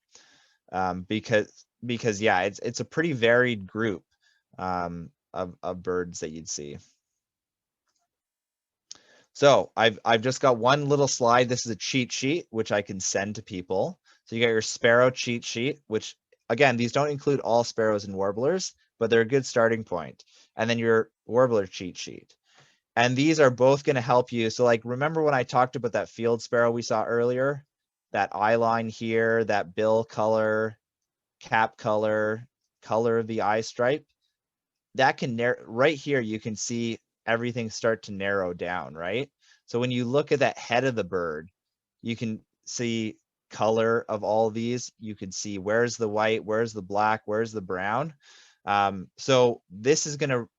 [SPEAKER 1] Because yeah, it's a pretty varied group of birds that you'd see. So I've just got one little slide. This is a cheat sheet which I can send to people. So you got your sparrow cheat sheet, which again, these don't include all sparrows and warblers, but they're a good starting point. And then your warbler cheat sheet. And these are both going to help you. So like, remember when I talked about that field sparrow we saw earlier? That eye line here, that bill color, cap color, color of the eye stripe. That can right here, you can see everything start to narrow down, right? So when you look at that head of the bird, you can see color of all these. You can see where's the white, where's the black, where's the brown. So this is going to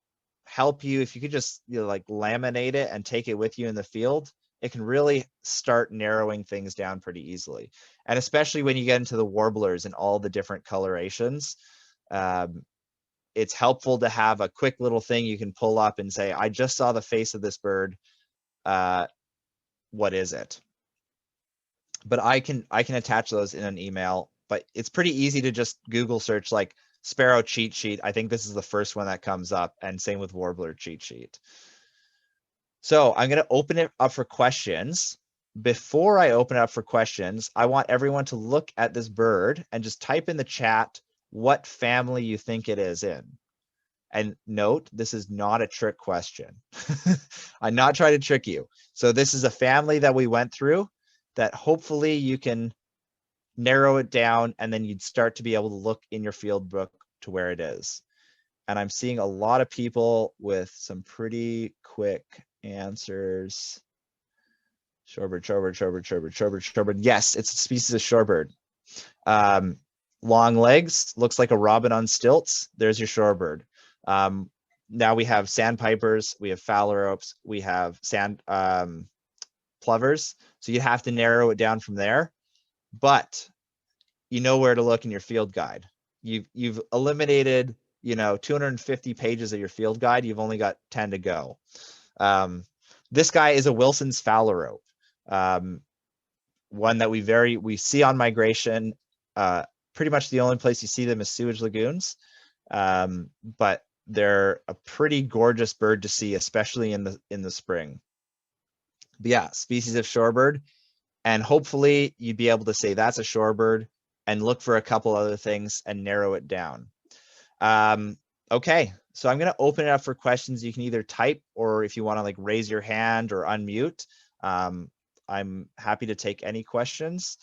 [SPEAKER 1] help you if you could just like laminate it and take it with you in the field. It can really start narrowing things down pretty easily. And especially when you get into the warblers and all the different colorations, it's helpful to have a quick little thing you can pull up and say, I just saw the face of this bird. What is it? But I can attach those in an email, but it's pretty easy to just Google search like sparrow cheat sheet. I think this is the first one that comes up, and same with warbler cheat sheet. So I'm going to open it up for questions. Before I open it up for questions, I want everyone to look at this bird and just type in the chat what family you think it is in. And note, this is not a trick question. I'm not trying to trick you. So this is a family that we went through that hopefully you can narrow it down, and then you'd start to be able to look in your field book to where it is. And I'm seeing a lot of people with some pretty quick answers. Shorebird, shorebird, shorebird, shorebird, shorebird, shorebird. Yes, it's a species of shorebird. Long legs, looks like a robin on stilts. There's your shorebird. Now we have sandpipers, we have phalaropes, we have plovers. So you have to narrow it down from there. But you know where to look in your field guide. You've eliminated 250 pages of your field guide. You've only got 10 to go. This guy is a Wilson's phalarope, one that we see on migration. Pretty much the only place you see them is sewage lagoons, but they're a pretty gorgeous bird to see, especially in the spring. But yeah, species of shorebird, and hopefully you'd be able to say that's a shorebird and look for a couple other things and narrow it down. Okay, so I'm going to open it up for questions. You can either type, or if you want to like raise your hand or unmute. I'm happy to take any questions.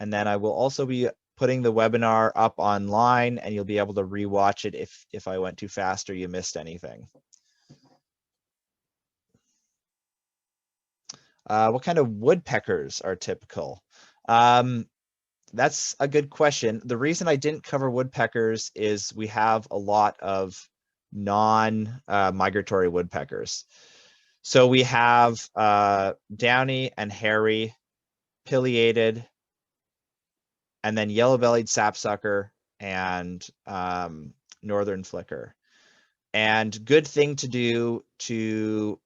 [SPEAKER 1] And then I will also be putting the webinar up online, and you'll be able to rewatch it if I went too fast or you missed anything. What kind of woodpeckers are typical? That's a good question. The reason I didn't cover woodpeckers is we have a lot of non-migratory woodpeckers. So we have downy and hairy, pileated, and then yellow-bellied sapsucker and northern flicker. And good thing to do to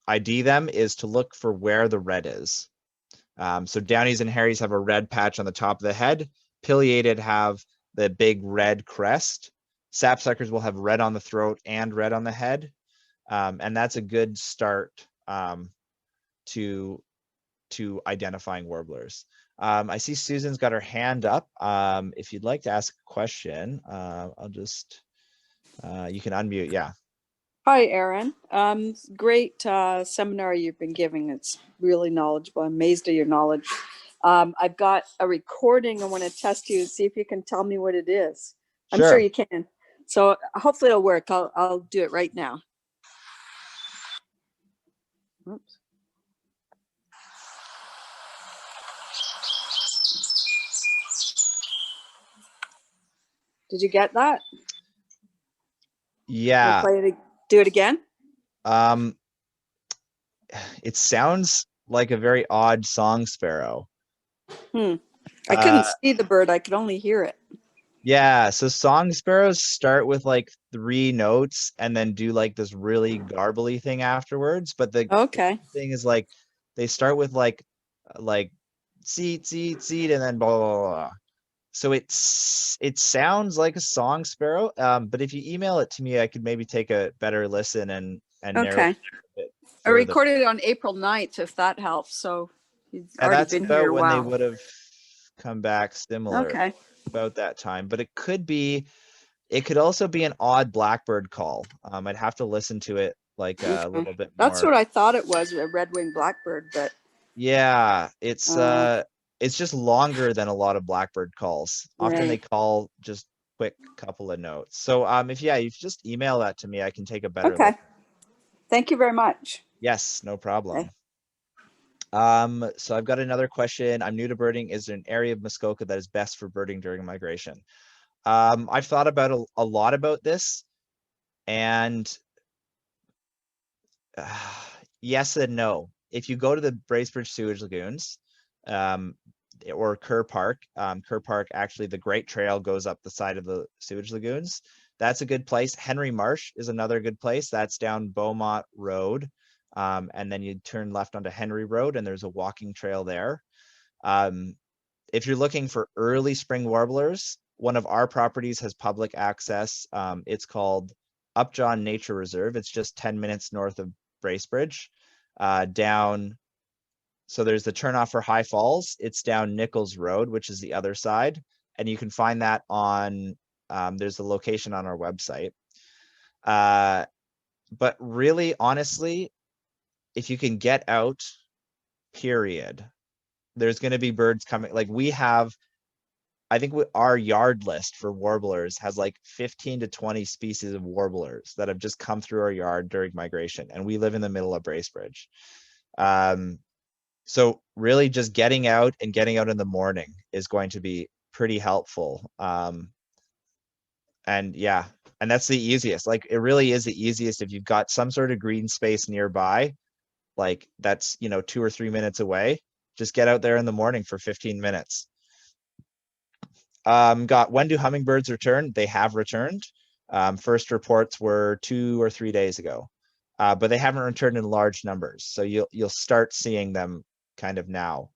[SPEAKER 1] ID them is to look for where the red is. So downies and hairies have a red patch on the top of the head. Pileated have the big red crest. Sapsuckers will have red on the throat and red on the head. And that's a good start to identifying warblers. I see Susan's got her hand up. If you'd like to ask a question, I'll just, you can unmute, yeah.
[SPEAKER 2] Hi, Aaron. Great seminar you've been giving. It's really knowledgeable. I'm amazed at your knowledge. I've got a recording. I want to test you, see if you can tell me what it is. I'm sure you can. So hopefully it'll work. I'll do it right now. Oops. Did you get that?
[SPEAKER 1] Yeah.
[SPEAKER 2] Do it again?
[SPEAKER 1] It sounds like a very odd song sparrow.
[SPEAKER 2] I couldn't see the bird. I could only hear it.
[SPEAKER 1] Yeah, so song sparrows start with like 3 notes and then do like this really garbly thing afterwards. But the thing is, like, they start with like seat, seat, seat, and then blah, blah, blah. So it sounds like a song sparrow. But if you email it to me, I could maybe take a better listen and narrow it a bit further.
[SPEAKER 2] I recorded it on April 9th, if that helps. So he's already been here a while.
[SPEAKER 1] When they would have come back similar. About that time. But it could also be an odd blackbird call. I'd have to listen to it like a little bit more.
[SPEAKER 2] That's what I thought it was, a red-winged blackbird, but
[SPEAKER 1] yeah, it's just longer than a lot of blackbird calls. Often they call just quick couple of notes. So if you just email that to me, I can take a better look.
[SPEAKER 2] Thank you very much.
[SPEAKER 1] Yes, no problem. So I've got another question. I'm new to birding. Is there an area of Muskoka that is best for birding during migration? I've thought about a lot about this, and yes and no. If you go to the Bracebridge sewage lagoons, or Kerr Park, actually the Great Trail goes up the side of the sewage lagoons. That's a good place. Henry Marsh is another good place. That's down Beaumont Road. And then you turn left onto Henry Road, and there's a walking trail there. If you're looking for early spring warblers, one of our properties has public access. It's called Upjohn Nature Reserve. It's just 10 minutes north of Bracebridge. So there's the turnoff for High Falls. It's down Nichols Road, which is the other side. And you can find that on, there's a location on our website. But really, honestly, if you can get out, period, there's going to be birds coming. Like I think our yard list for warblers has like 15 to 20 species of warblers that have just come through our yard during migration. And we live in the middle of Bracebridge. So really just getting out and getting out in the morning is going to be pretty helpful. And yeah, and that's the easiest. Like it really is the easiest if you've got some sort of green space nearby, like that's, 2 or 3 minutes away. Just get out there in the morning for 15 minutes. Got when do hummingbirds return? They have returned. First reports were 2 or 3 days ago, but they haven't returned in large numbers. So you'll start seeing them kind of now.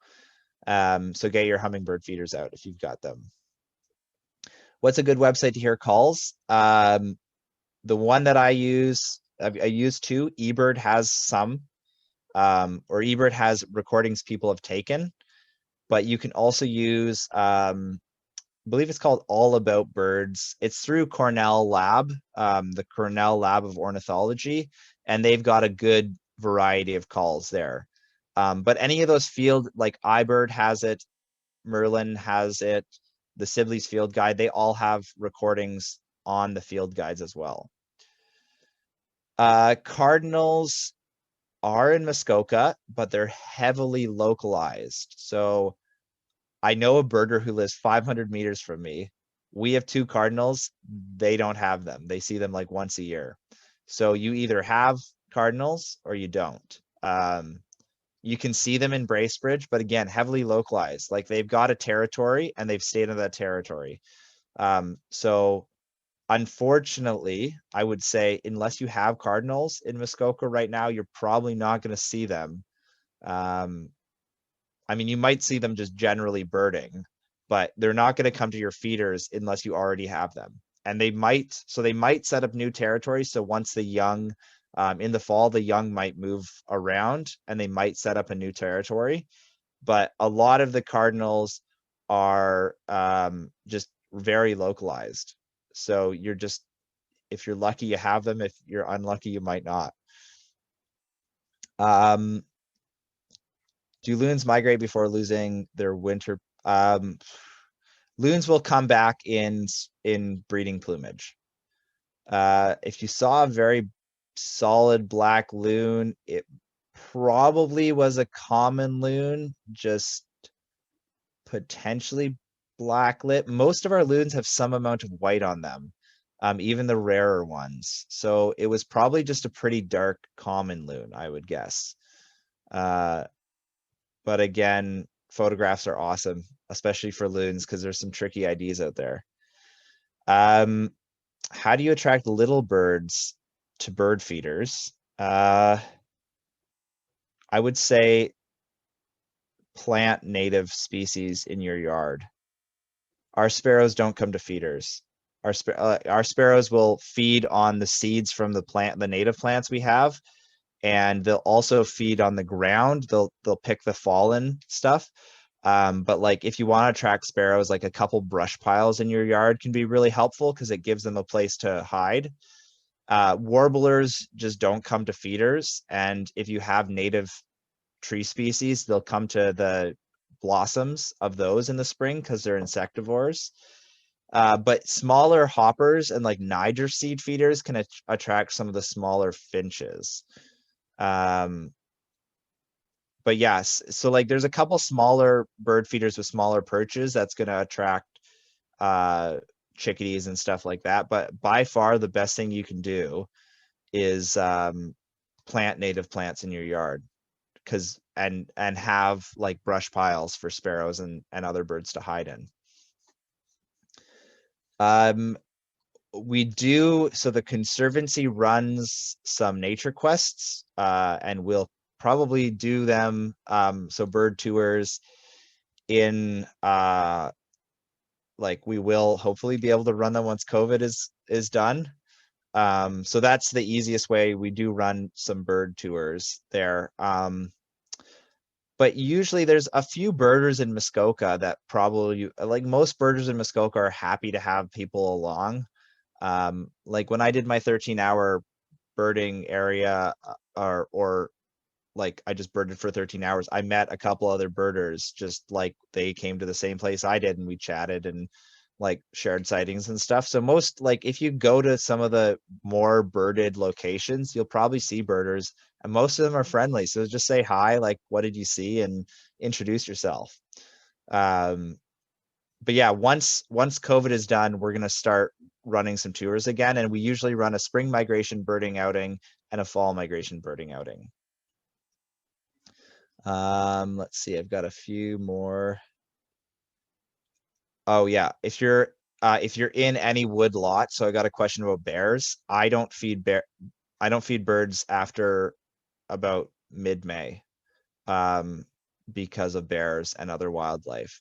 [SPEAKER 1] So get your hummingbird feeders out if you've got them. What's a good website to hear calls? The one that I use two. eBird has some, or eBird has recordings people have taken, but you can also use, I believe it's called All About Birds. It's through Cornell Lab, the Cornell Lab of Ornithology, and they've got a good variety of calls there. But any of those field, like iBird has it, Merlin has it, the Sibley's Field Guide, they all have recordings on the field guides as well. Cardinals are in Muskoka, but they're heavily localized. So I know a birder who lives 500 meters from me. We have two cardinals. They don't have them. They see them like once a year. So you either have cardinals or you don't. You can see them in Bracebridge, but again, heavily localized. Like they've got a territory and they've stayed in that territory. So unfortunately, I would say unless you have cardinals in Muskoka right now, you're probably not going to see them. I mean, you might see them just generally birding, but they're not going to come to your feeders unless you already have them. And they might set up new territory. So once the young, in the fall, the young might move around and they might set up a new territory. But a lot of the cardinals are just very localized. So if you're lucky, you have them. If you're unlucky, you might not. Do loons migrate before losing their winter? Loons will come back in breeding plumage. If you saw a very solid black loon, it probably was a common loon, just potentially blacklit. Most of our loons have some amount of white on them, even the rarer ones. So it was probably just a pretty dark common loon, I would guess. But again, photographs are awesome, especially for loons, because there's some tricky IDs out there. How do you attract little birds to bird feeders? I would say plant native species in your yard. Our sparrows don't come to feeders. Our sparrows will feed on the seeds from the native plants we have, and they'll also feed on the ground. They'll pick the fallen stuff. But like if you want to attract sparrows, like a couple brush piles in your yard can be really helpful because it gives them a place to hide. Warblers just don't come to feeders, and if you have native tree species, they'll come to the blossoms of those in the spring because they're insectivores. But smaller hoppers and like Niger seed feeders can attract some of the smaller finches. But yes, so like there's a couple smaller bird feeders with smaller perches that's going to attract chickadees and stuff like that. But by far the best thing you can do is plant native plants in your yard, and have like brush piles for sparrows and other birds to hide in. So the Conservancy runs some nature quests, and we'll probably do them, so bird tours in like we will hopefully be able to run them once COVID is done. So that's the easiest way. We do run some bird tours there. But usually there's a few birders in Muskoka that probably, like most birders in Muskoka, are happy to have people along. Like when I did my 13-hour birding area, or like I just birded for 13 hours, I met a couple other birders, just like they came to the same place I did and we chatted and like shared sightings and stuff. So most, like if you go to some of the more birded locations, you'll probably see birders And most of them are friendly. So just say hi, like, what did you see, and introduce yourself. But yeah, once COVID is done, we're going to start running some tours again. And we usually run a spring migration birding outing and a fall migration birding outing. Let's see, I've got a few more. Oh yeah, if you're in any wood lot, so I got a question about bears. I don't feed birds after about mid-May, because of bears and other wildlife.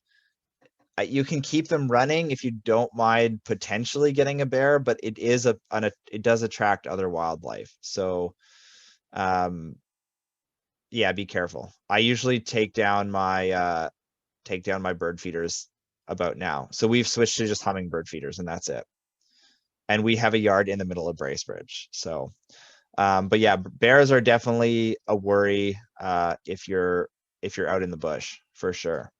[SPEAKER 1] You can keep them running if you don't mind potentially getting a bear, but it does attract other wildlife. So, yeah, be careful. I usually take down my bird feeders about now. So we've switched to just hummingbird feeders, and that's it. And we have a yard in the middle of Bracebridge. So, but yeah, bears are definitely a worry if you're out in the bush, for sure.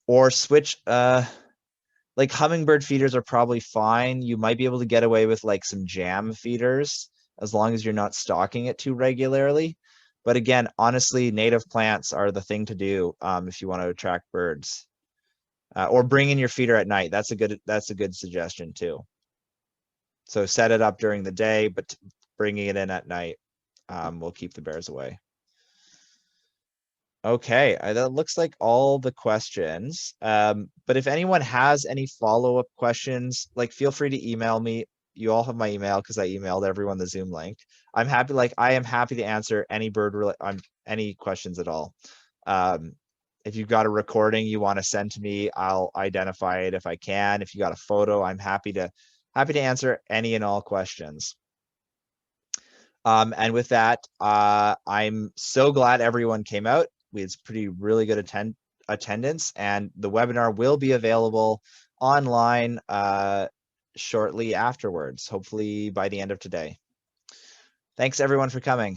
[SPEAKER 1] Or switch, like hummingbird feeders are probably fine. You might be able to get away with like some jam feeders as long as you're not stocking it too regularly. But again, honestly, native plants are the thing to do if you want to attract birds. Or bring in your feeder at night. That's a good suggestion too. So set it up during the day, but bringing it in at night will keep the bears away. Okay, that looks like all the questions. But if anyone has any follow-up questions, like feel free to email me. You all have my email because I emailed everyone the Zoom link. I am happy to answer any questions at all. If you've got a recording you want to send to me, I'll identify it if I can. If you got a photo, I'm happy to answer any and all questions. And with that, I'm so glad everyone came out. We had really good attendance, and the webinar will be available online shortly afterwards, hopefully by the end of today. Thanks everyone for coming.